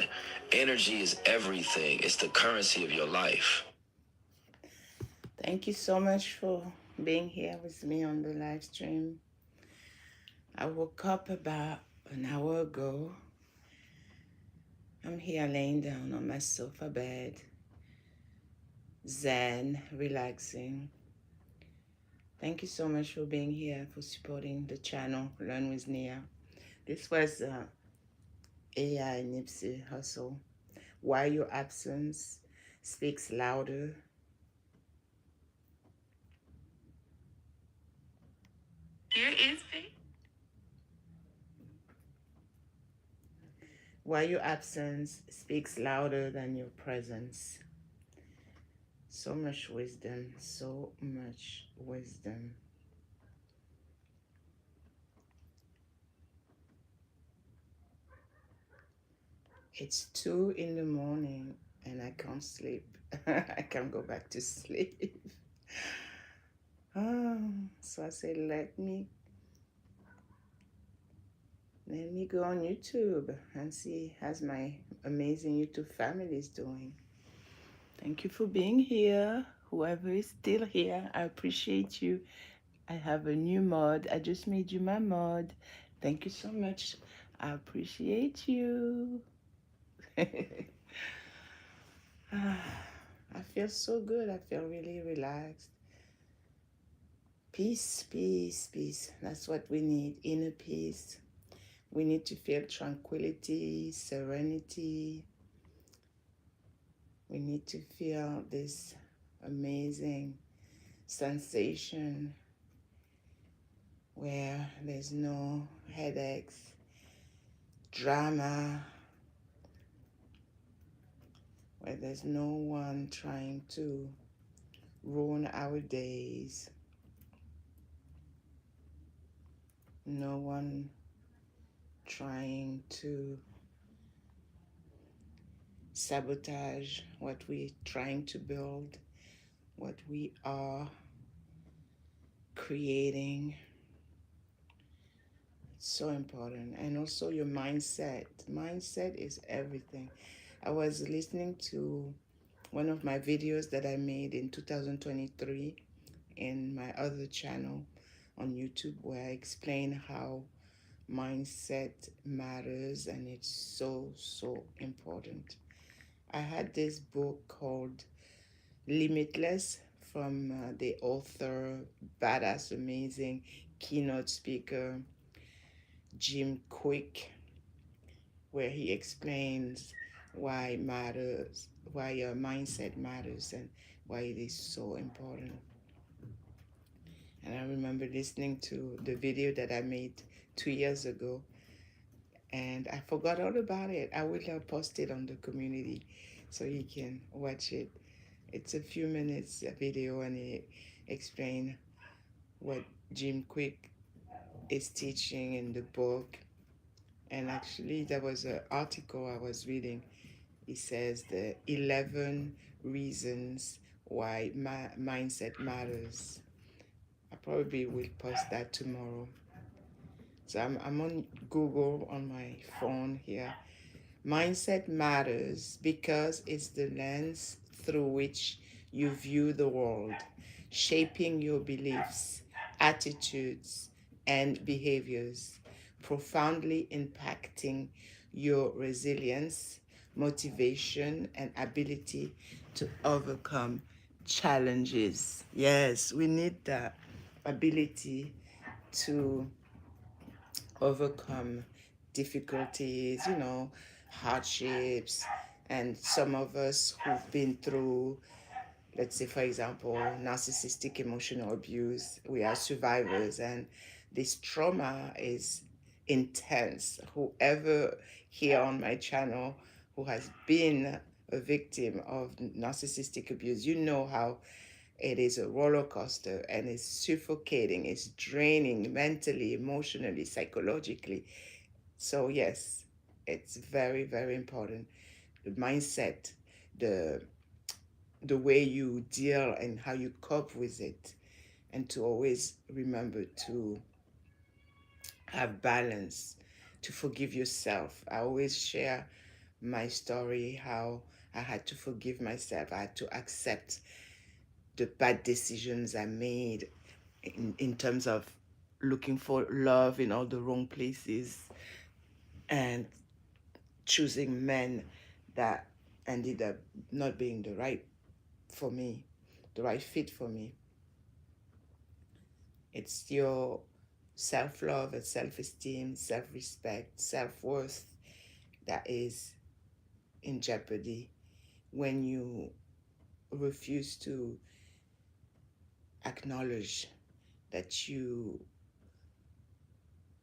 Energy is everything. It's the currency of your life. Thank you so much for being here with me on the live stream. I woke up about an hour ago. I'm here laying down on my sofa bed, zen, relaxing. Thank you so much for being here, for supporting the channel, Learn with Nia. This was AI Nipsey Hussle. Why your absence speaks louder. Here is me. Why your absence speaks louder than your presence. So much wisdom, so much wisdom. It's 2 in the morning and I can't sleep. I can't go back to sleep. So I said, let me go on YouTube and see how's my amazing YouTube family is doing. Thank you for being here. Whoever is still here, I appreciate you. I have a new mod. I just made you my mod. Thank you so much. I appreciate you. I feel so good. I feel really relaxed. Peace, peace, peace. That's what we need, inner peace. We need to feel tranquility, serenity. We need to feel this amazing sensation where there's no headaches, drama, where there's no one trying to ruin our days, no one trying to sabotage what we're trying to build, what we are creating. It's so important. And also your mindset. Mindset is everything. I was listening to one of my videos that I made in 2023 in my other channel on YouTube, where I explain how mindset matters, and it's so important. I had this book called Limitless from the author, badass, amazing keynote speaker Jim Quick, where he explains why your mindset matters, and why it is so important. And I remember listening to the video that I made 2 years ago, and I forgot all about it. I will post it on the community so you can watch it. It's a few minutes video, and it explains what Jim Quick is teaching in the book. And actually, there was an article I was reading. It says the 11 reasons why mindset matters. I probably will post that tomorrow. So I'm on Google on my phone here. Mindset matters because it's the lens through which you view the world, shaping your beliefs, attitudes, and behaviors, profoundly impacting your resilience, motivation, and ability to overcome challenges. Yes, we need that ability to overcome difficulties, hardships. And some of us who've been through, let's say, for example, narcissistic emotional abuse, we are survivors, and this trauma is intense. Whoever here on my channel who has been a victim of narcissistic abuse, you know how it is a roller coaster, and it's suffocating, it's draining mentally, emotionally, psychologically. So yes, it's very important. The mindset, the the way you deal and how you cope with it, and to always remember to have balance, to forgive yourself. I always share my story, how I had to forgive myself. I had to accept the bad decisions I made in terms of looking for love in all the wrong places, and choosing men that ended up not being the right for me, the right fit for me. It's your self-love and self-esteem, self-respect, self-worth that is in jeopardy when you refuse to acknowledge that you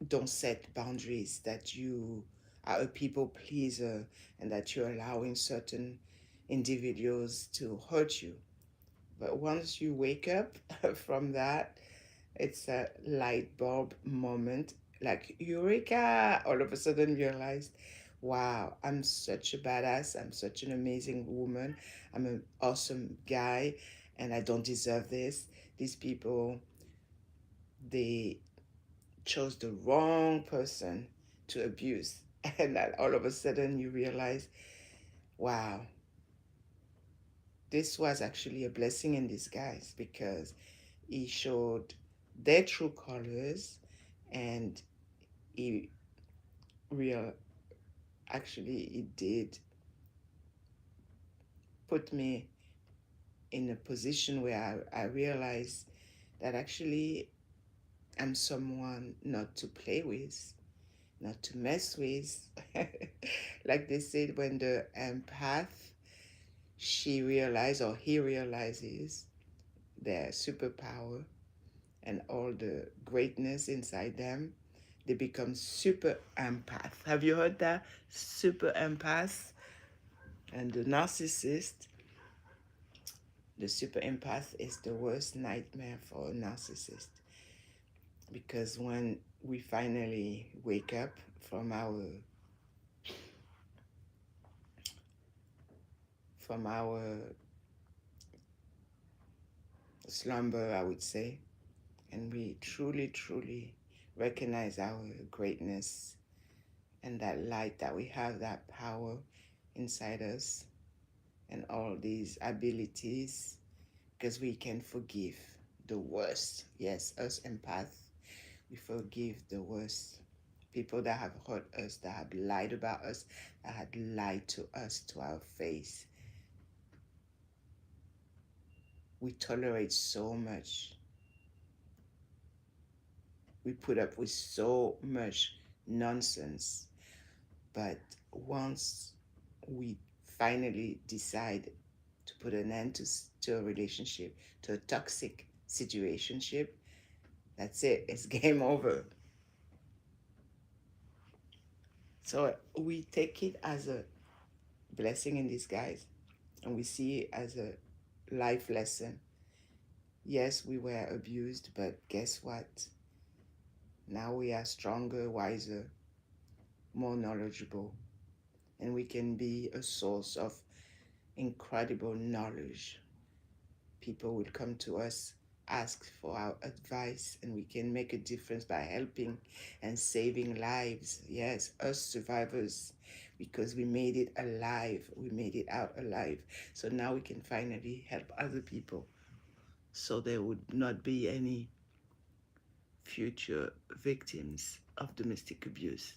don't set boundaries, that you are a people pleaser, and that you're allowing certain individuals to hurt you. But once you wake up from that, it's a light bulb moment, like eureka! All of a sudden realize, wow, I'm such a badass. I'm such an amazing woman. I'm an awesome guy, and I don't deserve this. These people, they chose the wrong person to abuse. And then all of a sudden you realize, wow, this was actually a blessing in disguise because he showed their true colors, and he real actually it did put me in a position where I realized that actually I'm someone not to play with, not to mess with. Like they said, when the empath, she realizes or he realizes their superpower and all the greatness inside them, they become super empath. Have you heard that? Super empath. And the super empath is the worst nightmare for a narcissist, because when we finally wake up from our slumber, I would say, and we truly, truly recognize our greatness and that light that we have, that power inside us, and all these abilities, because we can forgive the worst. Yes, us empaths, we forgive the worst. People that have hurt us, that have lied about us, that had lied to us to our face. We tolerate so much. We put up with so much nonsense. But once we finally decide to put an end to a relationship, to a toxic situationship, that's it. It's game over. So we take it as a blessing in disguise, and we see it as a life lesson. Yes, we were abused, but guess what? Now we are stronger, wiser, more knowledgeable, and we can be a source of incredible knowledge. People will come to us, ask for our advice, and we can make a difference by helping and saving lives. Yes, us survivors, because we made it alive. We made it out alive. So now we can finally help other people, so there would not be any future victims of domestic abuse.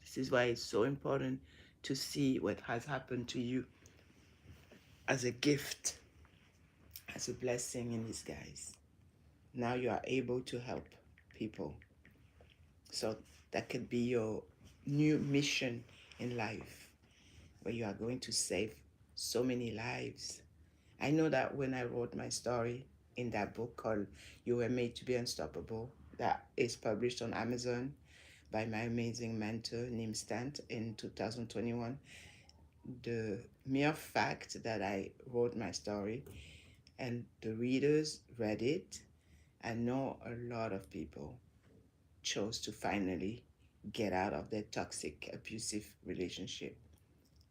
This is why it's so important to see what has happened to you as a gift, as a blessing in disguise. Now you are able to help people. So that could be your new mission in life, where you are going to save so many lives. I know that when I wrote my story in that book called You Were Made to Be Unstoppable, that is published on Amazon by my amazing mentor, Nim Stant, in 2021, the mere fact that I wrote my story and the readers read it, I know a lot of people chose to finally get out of their toxic, abusive relationship.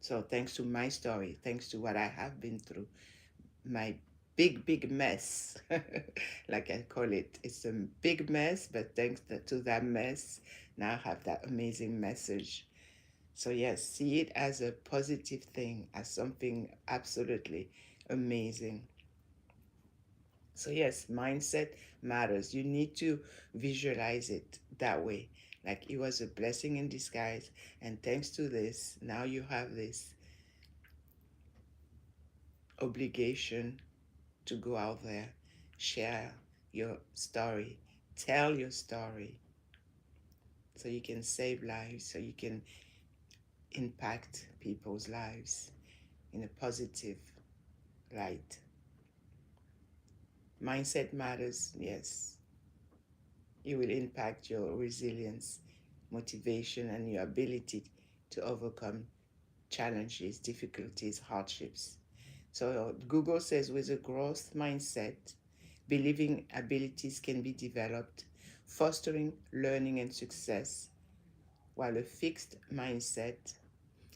So, thanks to my story, thanks to what I have been through, my big, big mess, like I call it, it's a big mess, but thanks to that mess, now I have that amazing message. So, yes, see it as a positive thing, as something absolutely amazing. So yes, mindset matters. You need to visualize it that way. Like it was a blessing in disguise. And thanks to this, now you have this obligation to go out there, share your story, tell your story so you can save lives, so you can impact people's lives in a positive light. Mindset matters, yes. It will impact your resilience, motivation, and your ability to overcome challenges, difficulties, hardships. So Google says with a growth mindset, believing abilities can be developed, fostering learning and success, while a fixed mindset,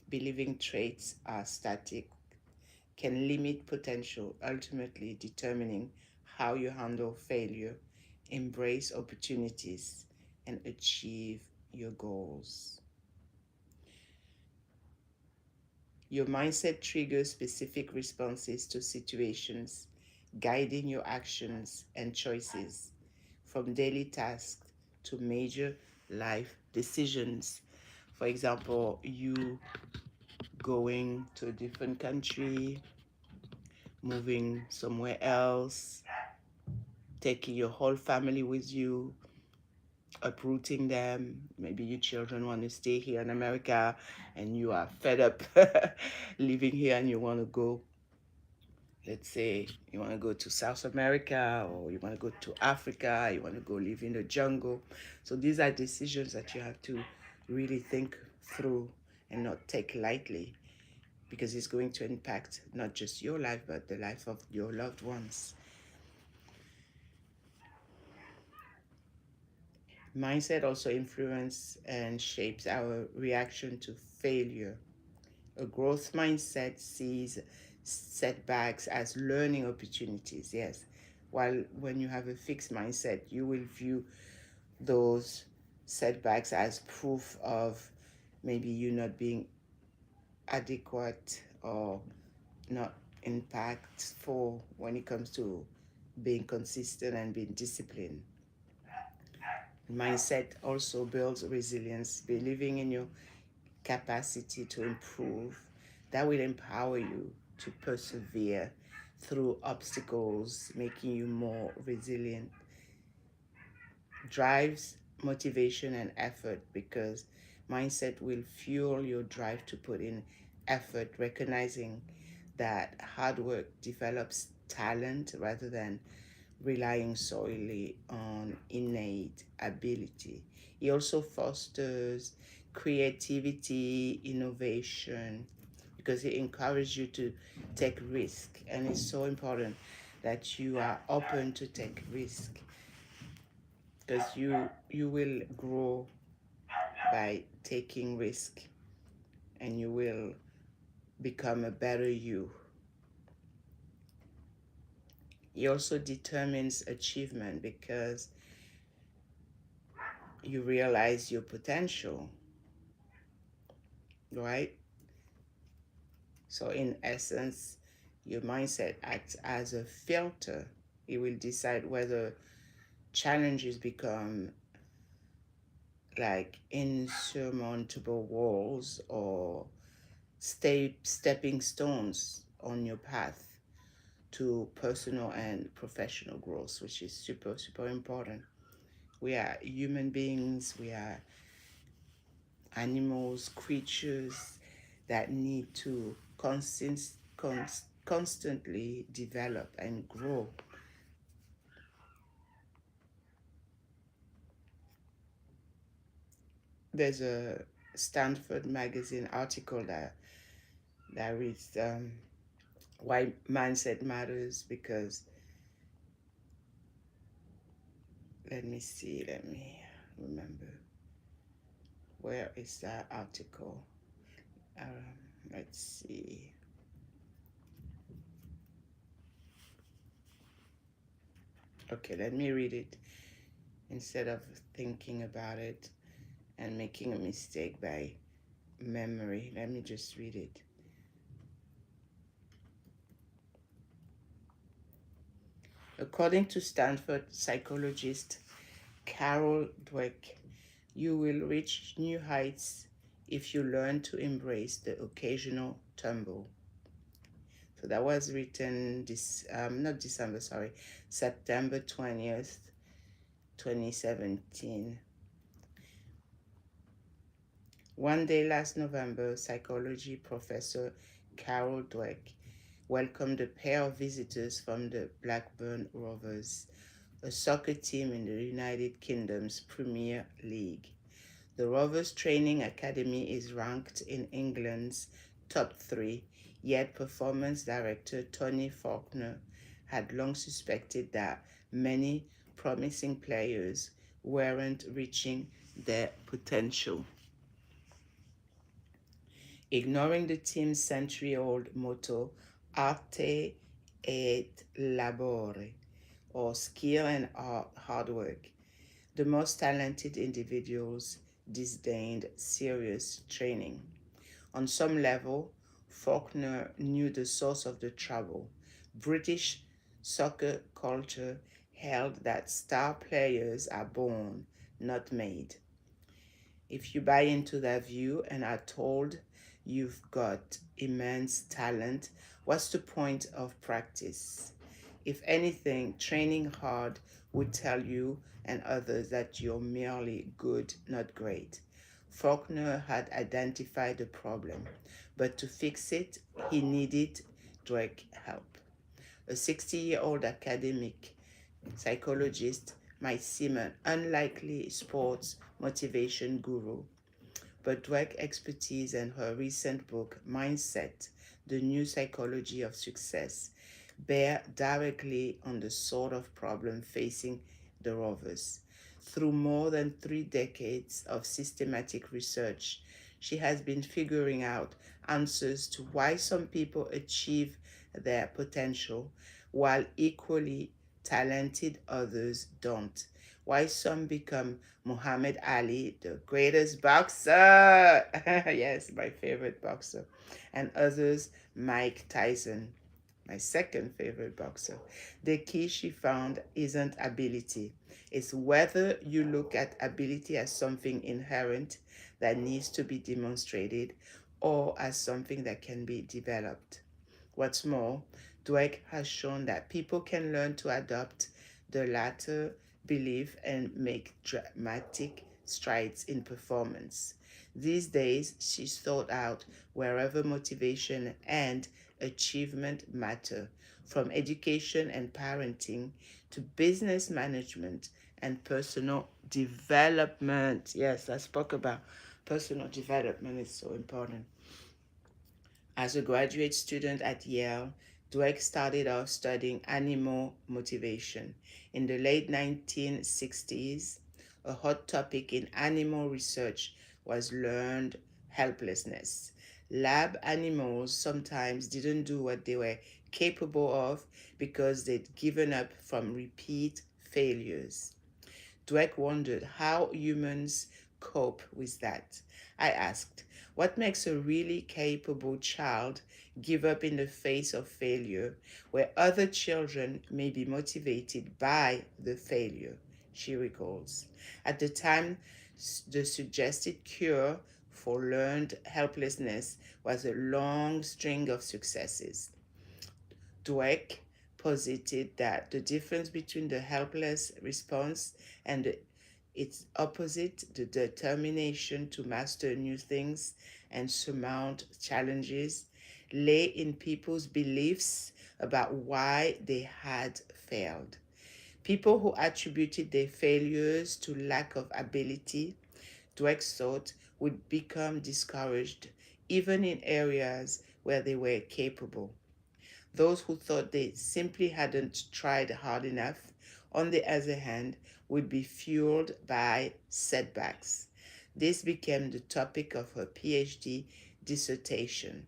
believing traits are static, can limit potential, ultimately determining how you handle failure, embrace opportunities, and achieve your goals. Your mindset triggers specific responses to situations, guiding your actions and choices from daily tasks to major life decisions. For example, you going to a different country, moving somewhere else, taking your whole family with you, uprooting them. Maybe your children want to stay here in America and you are fed up living here and you want to go. Let's say you want to go to South America or you want to go to Africa, you want to go live in the jungle. So these are decisions that you have to really think through and not take lightly, because it's going to impact not just your life, but the life of your loved ones. Mindset also influences and shapes our reaction to failure. A growth mindset sees setbacks as learning opportunities, yes. While when you have a fixed mindset, you will view those setbacks as proof of maybe you not being adequate or not impactful when it comes to being consistent and being disciplined. Mindset also builds resilience, believing in your capacity to improve. That will empower you to persevere through obstacles, making you more resilient. Drives motivation and effort, because mindset will fuel your drive to put in effort, recognizing that hard work develops talent rather than relying solely on innate ability. It also fosters creativity, innovation, because it encourages you to take risk. And it's so important that you are open to take risk, because you will grow by taking risk and you will become a better you. It also determines achievement, because you realize your potential, right? So in essence, your mindset acts as a filter. It will decide whether challenges become like insurmountable walls or stepping stones on your path to personal and professional growth, which is super, super important. We are human beings, we are animals, creatures that need to constantly develop and grow. There's a Stanford magazine article that reads why mindset matters, because let me remember, where is that article? Let's see. Okay, let me read it instead of thinking about it and making a mistake by memory. Let me just read it. According to Stanford psychologist Carol Dweck, you will reach new heights if you learn to embrace the occasional tumble. So that was written September 20th, 2017. One day last November, psychology professor Carol Dweck welcomed a pair of visitors from the Blackburn Rovers, a soccer team in the United Kingdom's Premier League. The Rovers Training Academy is ranked in England's top 3, yet performance director Tony Faulkner had long suspected that many promising players weren't reaching their potential. Ignoring the team's century-old motto, arte et labore, or skill and hard work, the most talented individuals disdained serious training. On some level, Faulkner knew the source of the trouble. British soccer culture held that star players are born, not made. If you buy into that view and are told you've got immense talent, what's the point of practice? If anything, training hard would tell you and others that you're merely good, not great. Faulkner had identified the problem, but to fix it, he needed Dweck help. A 60-year-old academic psychologist might seem an unlikely sports motivation guru, but Dweck's expertise and her recent book, Mindset, The New Psychology of Success, bear directly on the sort of problem facing the Rovers. Through more than 3 decades of systematic research, she has been figuring out answers to why some people achieve their potential while equally talented others don't. Why some become Muhammad Ali, the greatest boxer, yes, my favorite boxer, and others Mike Tyson, my second favorite boxer. The key she found isn't ability. It's whether you look at ability as something inherent that needs to be demonstrated or as something that can be developed. What's more, Dweck has shown that people can learn to adopt the latter belief and make dramatic strides in performance. These days, she's sought out wherever motivation and achievement matter, from education and parenting to business management and personal development. Yes, I spoke about personal development, it's so important. As a graduate student at Yale, Dweck started off studying animal motivation. In the late 1960s, a hot topic in animal research was learned helplessness. Lab animals sometimes didn't do what they were capable of because they'd given up from repeat failures. Dweck wondered how humans cope with that. I asked, what makes a really capable child give up in the face of failure where other children may be motivated by the failure? She recalls. At the time, the suggested cure for learned helplessness was a long string of successes. Dweck posited that the difference between the helpless response and its opposite, the determination to master new things and surmount challenges, lay in people's beliefs about why they had failed. People who attributed their failures to lack of ability, Dweck thought, would become discouraged even in areas where they were capable. Those who thought they simply hadn't tried hard enough, on the other hand, would be fueled by setbacks. This became the topic of her PhD dissertation.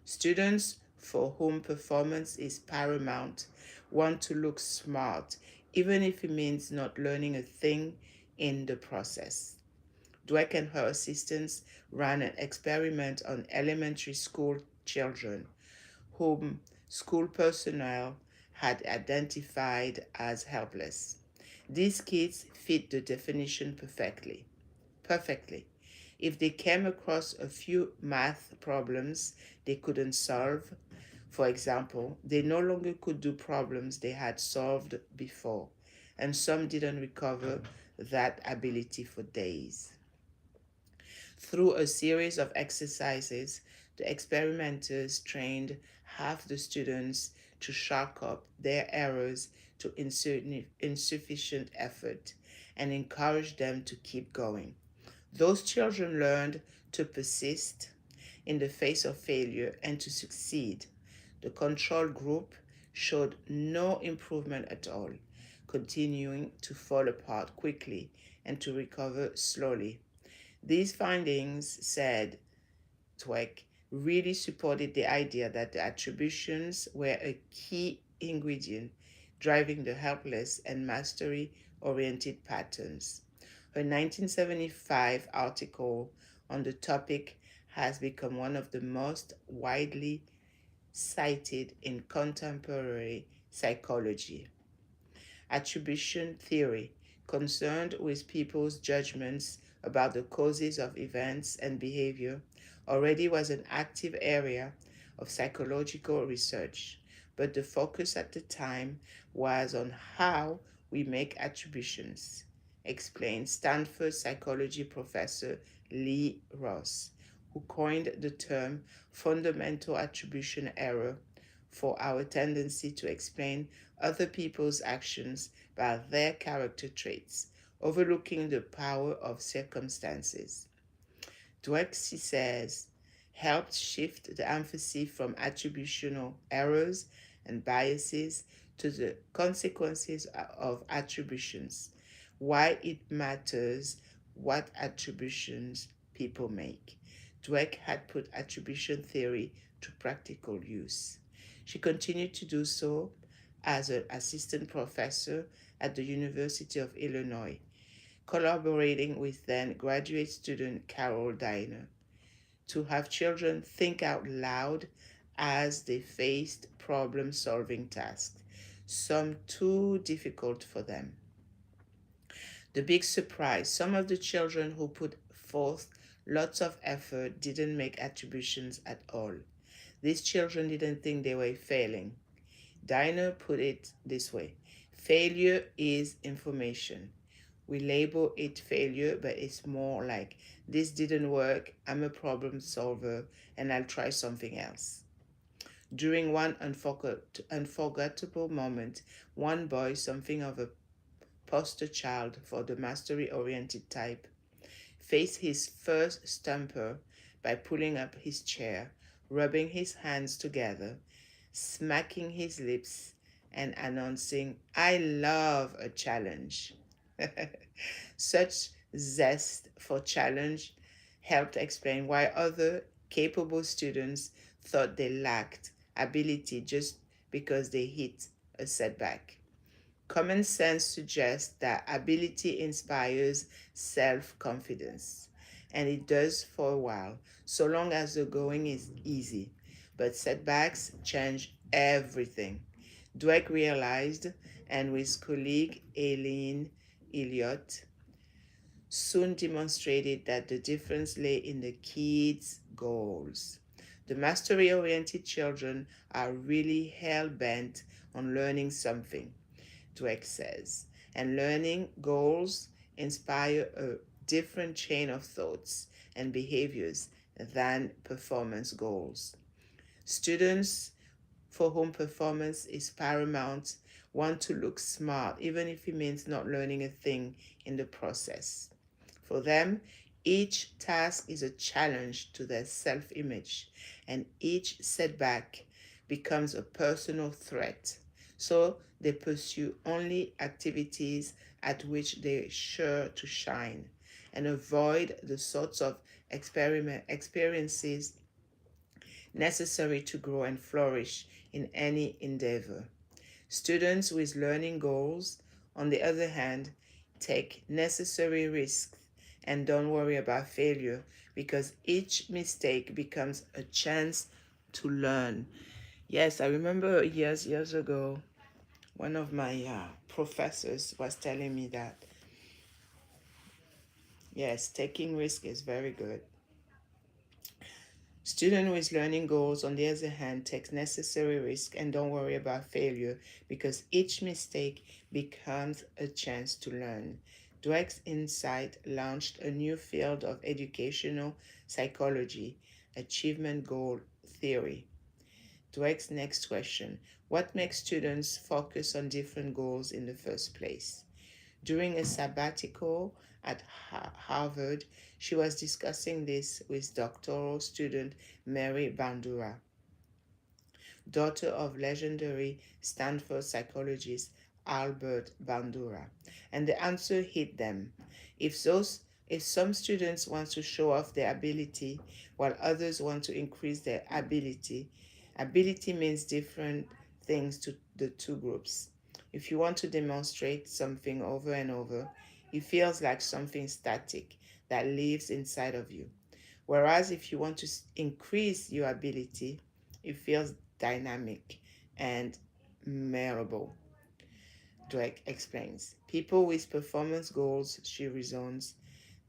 Students for whom performance is paramount want to look smart, even if it means not learning a thing in the process. Dweck and her assistants ran an experiment on elementary school children whom school personnel had identified as helpless. These kids fit the definition perfectly. Perfectly. If they came across a few math problems they couldn't solve, for example, they no longer could do problems they had solved before. and some didn't recover that ability for days. Through a series of exercises, the experimenters trained half the students to chalk up their errors to insufficient effort and encouraged them to keep going. Those children learned to persist in the face of failure and to succeed. The control group showed no improvement at all, continuing to fall apart quickly and to recover slowly. These findings, said Dweck, really supported the idea that the attributions were a key ingredient driving the helpless and mastery oriented patterns. Her 1975 article on the topic has become one of the most widely cited in contemporary psychology. Attribution theory, concerned with people's judgments about the causes of events and behavior, already was an active area of psychological research, but the focus at the time was on how we make attributions, explained Stanford psychology professor Lee Ross, who coined the term fundamental attribution error for our tendency to explain other people's actions by their character traits, overlooking the power of circumstances. Dweck, she says, helped shift the emphasis from attributional errors and biases to the consequences of attributions, why it matters what attributions people make. Dweck had put attribution theory to practical use. She continued to do so as an assistant professor at the University of Illinois, collaborating with then graduate student Carol Diner to have children think out loud as they faced problem solving tasks, some too difficult for them. The big surprise, some of the children who put forth lots of effort didn't make attributions at all. These children didn't think they were failing. Diner put it this way: failure is information. We label it failure, but it's more like, this didn't work, I'm a problem solver, and I'll try something else. During one unforgettable moment, one boy, something of a poster child for the mastery oriented type, faced his first stumper by pulling up his chair, rubbing his hands together, smacking his lips, and announcing, I love a challenge. Such zest for challenge helped explain why other capable students thought they lacked ability just because they hit a setback. Common sense suggests that ability inspires self confidence, and it does for a while, so long as the going is easy. But setbacks change everything. Dweck realized, and with colleague Aileen Elliott, soon demonstrated that the difference lay in the kids' goals. The mastery oriented children are really hell bent on learning something, Dweck says, and learning goals inspire a different chain of thoughts and behaviors than performance goals. Students for whom performance is paramount want to look smart, even if it means not learning a thing in the process. For them, each task is a challenge to their self image, and each setback becomes a personal threat. So they pursue only activities at which they're sure to shine and avoid the sorts of experiences necessary to grow and flourish in any endeavor. Students with learning goals, on the other hand, take necessary risks and don't worry about failure because each mistake becomes a chance to learn. Yes, I remember years ago, one of my professors was telling me that, yes, taking risk is very good. Student with learning goals, on the other hand, takes necessary risk and don't worry about failure because each mistake becomes a chance to learn. Dweck's insight launched a new field of educational psychology, achievement goal theory. Dweck's next question: what makes students focus on different goals in the first place? During a sabbatical at Harvard, she was discussing this with doctoral student Mary Bandura, daughter of legendary Stanford psychologist Albert Bandura. And the answer hit them. If some students want to show off their ability while others want to increase their ability means different things to the two groups. If you want to demonstrate something over and over, it feels like something static that lives inside of you. Whereas if you want to increase your ability, it feels dynamic and malleable. Drake explains. People with performance goals, she reasons,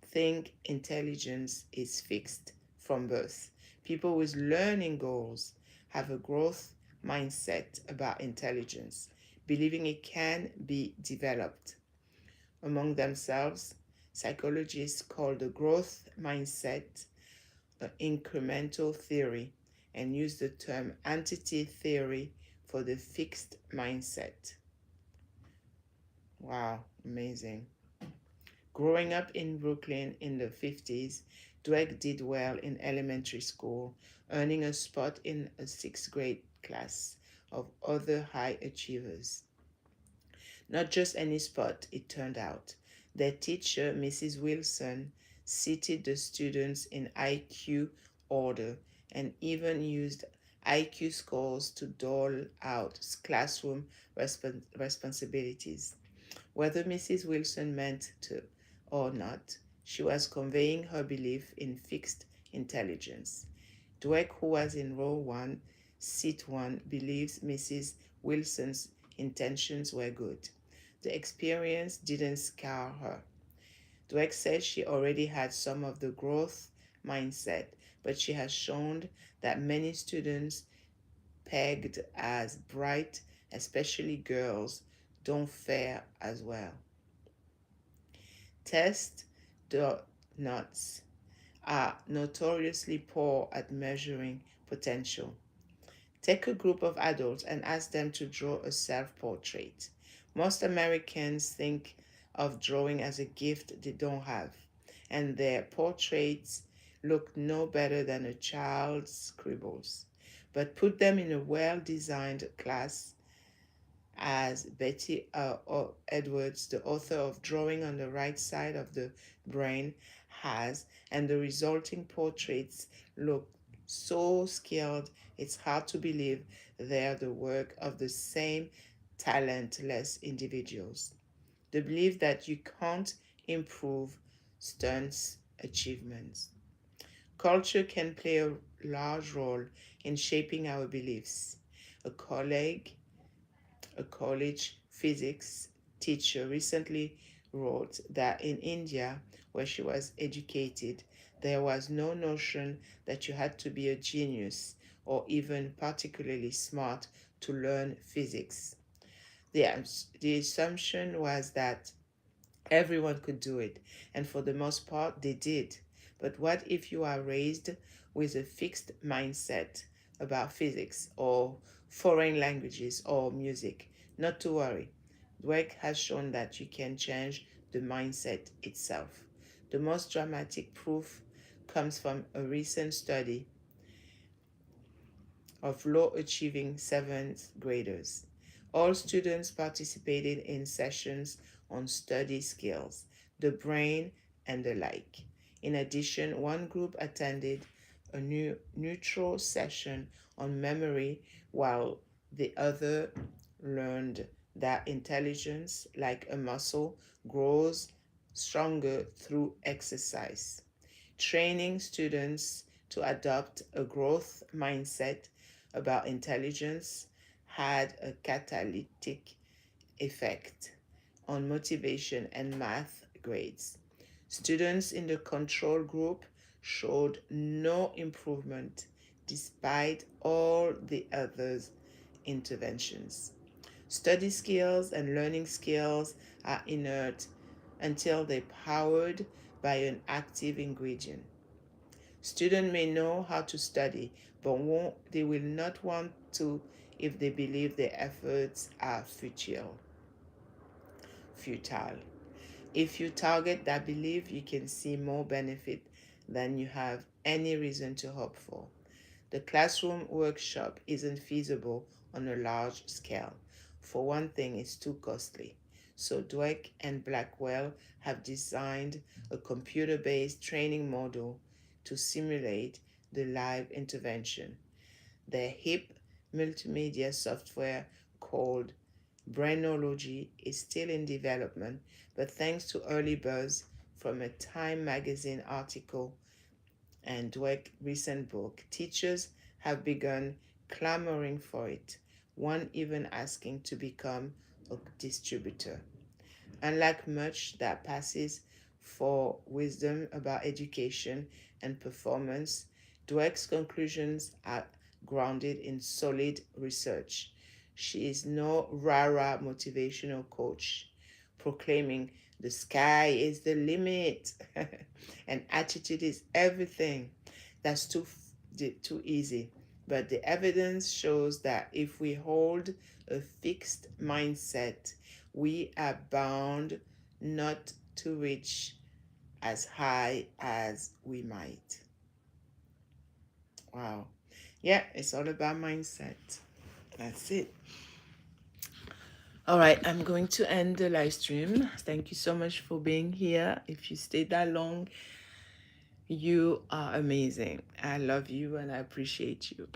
think intelligence is fixed from birth. People with learning goals have a growth mindset about intelligence, believing it can be developed. Among themselves, psychologists call the growth mindset an incremental theory and use the term entity theory for the fixed mindset. Wow, amazing. Growing up in Brooklyn in the 50s, Dweck did well in elementary school, earning a spot in a sixth grade class of other high achievers. Not just any spot, it turned out. Their teacher, Mrs. Wilson, seated the students in IQ order and even used IQ scores to dole out classroom responsibilities. Whether Mrs. Wilson meant to or not, she was conveying her belief in fixed intelligence. Dweck, who was in row 1, seat 1, believes Mrs. Wilson's intentions were good. The experience didn't scar her. Dweck said she already had some of the growth mindset, but she has shown that many students pegged as bright, especially girls, don't fare as well. Test nuts are notoriously poor at measuring potential. Take a group of adults and ask them to draw a self-portrait. Most Americans think of drawing as a gift they don't have, and their portraits look no better than a child's scribbles. But put them in a well-designed class, as Betty Edwards, the author of Drawing on the Right Side of the Brain, has, and the resulting portraits look so skilled it's hard to believe they're the work of the same talentless individuals. The belief that you can't improve stunts achievements. Culture can play a large role in shaping our beliefs. A colleague a college physics teacher recently wrote that in India, where she was educated, there was no notion that you had to be a genius or even particularly smart to learn physics. The assumption was that everyone could do it, and for the most part, they did. But what if you are raised with a fixed mindset about physics or foreign languages or music? Not to worry. Dweck has shown that you can change the mindset itself. The most dramatic proof comes from a recent study of low-achieving seventh graders. All students participated in sessions on study skills, the brain, and the like. In addition, one group attended a neutral session on memory while the other learned that intelligence, like a muscle, grows stronger through exercise. Training students to adopt a growth mindset about intelligence had a catalytic effect on motivation and math grades. Students in the control group showed no improvement despite all the others' interventions. Study skills and learning skills are inert until they're powered by an active ingredient. Students may know how to study, but they will not want to if they believe their efforts are futile. If you target that belief, you can see more benefit than you have any reason to hope for. The classroom workshop isn't feasible on a large scale. For one thing, it's too costly. So Dweck and Blackwell have designed a computer-based training model to simulate the live intervention. Their hip multimedia software called Brainology is still in development, but thanks to early buzz from a Time magazine article and Dweck's recent book, teachers have begun clamoring for it, one even asking to become a distributor. Unlike much that passes for wisdom about education and performance, Dweck's conclusions are grounded in solid research. She is no rah-rah motivational coach proclaiming the sky is the limit and attitude is everything. That's too easy. But the evidence shows that if we hold a fixed mindset, we are bound not to reach as high as we might. Wow. Yeah, it's all about mindset. That's it. All right, I'm going to end the live stream. Thank you so much for being here. If you stayed that long, you are amazing. I love you and I appreciate you.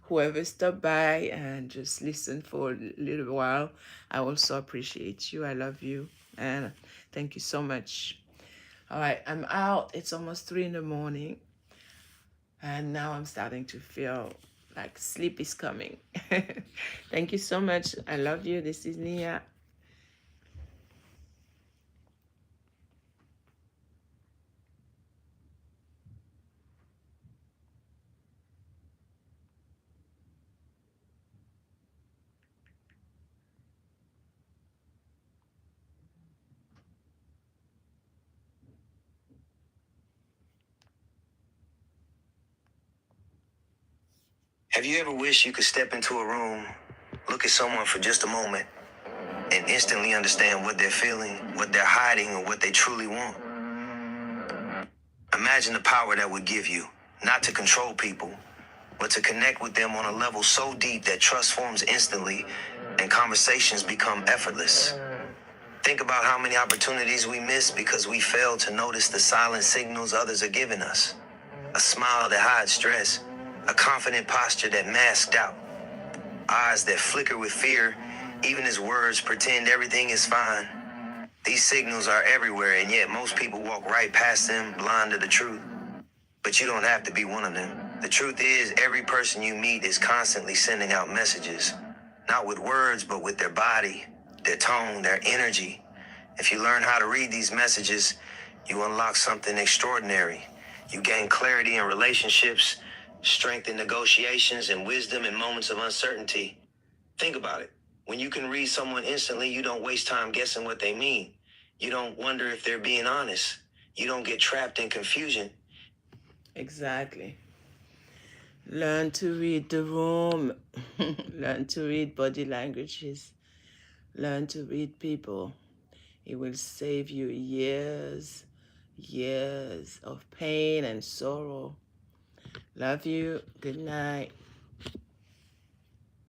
Whoever stopped by and just listened for a little while, I also appreciate you. I love you and thank you so much. All right, I'm out. It's almost 3 in the morning and now I'm starting to feel like sleep is coming. Thank you so much. I love you. This is Nia. Have you ever wished you could step into a room, look at someone for just a moment, and instantly understand what they're feeling, what they're hiding, or what they truly want? Imagine the power that would give you, not to control people, but to connect with them on a level so deep that trust forms instantly and conversations become effortless. Think about how many opportunities we miss because we fail to notice the silent signals others are giving us. A smile that hides stress, a confident posture that masks doubt, eyes that flicker with fear, even as words pretend everything is fine. These signals are everywhere, and yet most people walk right past them, blind to the truth. But you don't have to be one of them. The truth is, every person you meet is constantly sending out messages, not with words, but with their body, their tone, their energy. If you learn how to read these messages, you unlock something extraordinary. You gain clarity in relationships, strength in negotiations, and wisdom in moments of uncertainty. Think about it. When you can read someone instantly, you don't waste time guessing what they mean. You don't wonder if they're being honest. You don't get trapped in confusion. Exactly. Learn to read the room. Learn to read body languages. Learn to read people. It will save you years of pain and sorrow. Love you. Good night.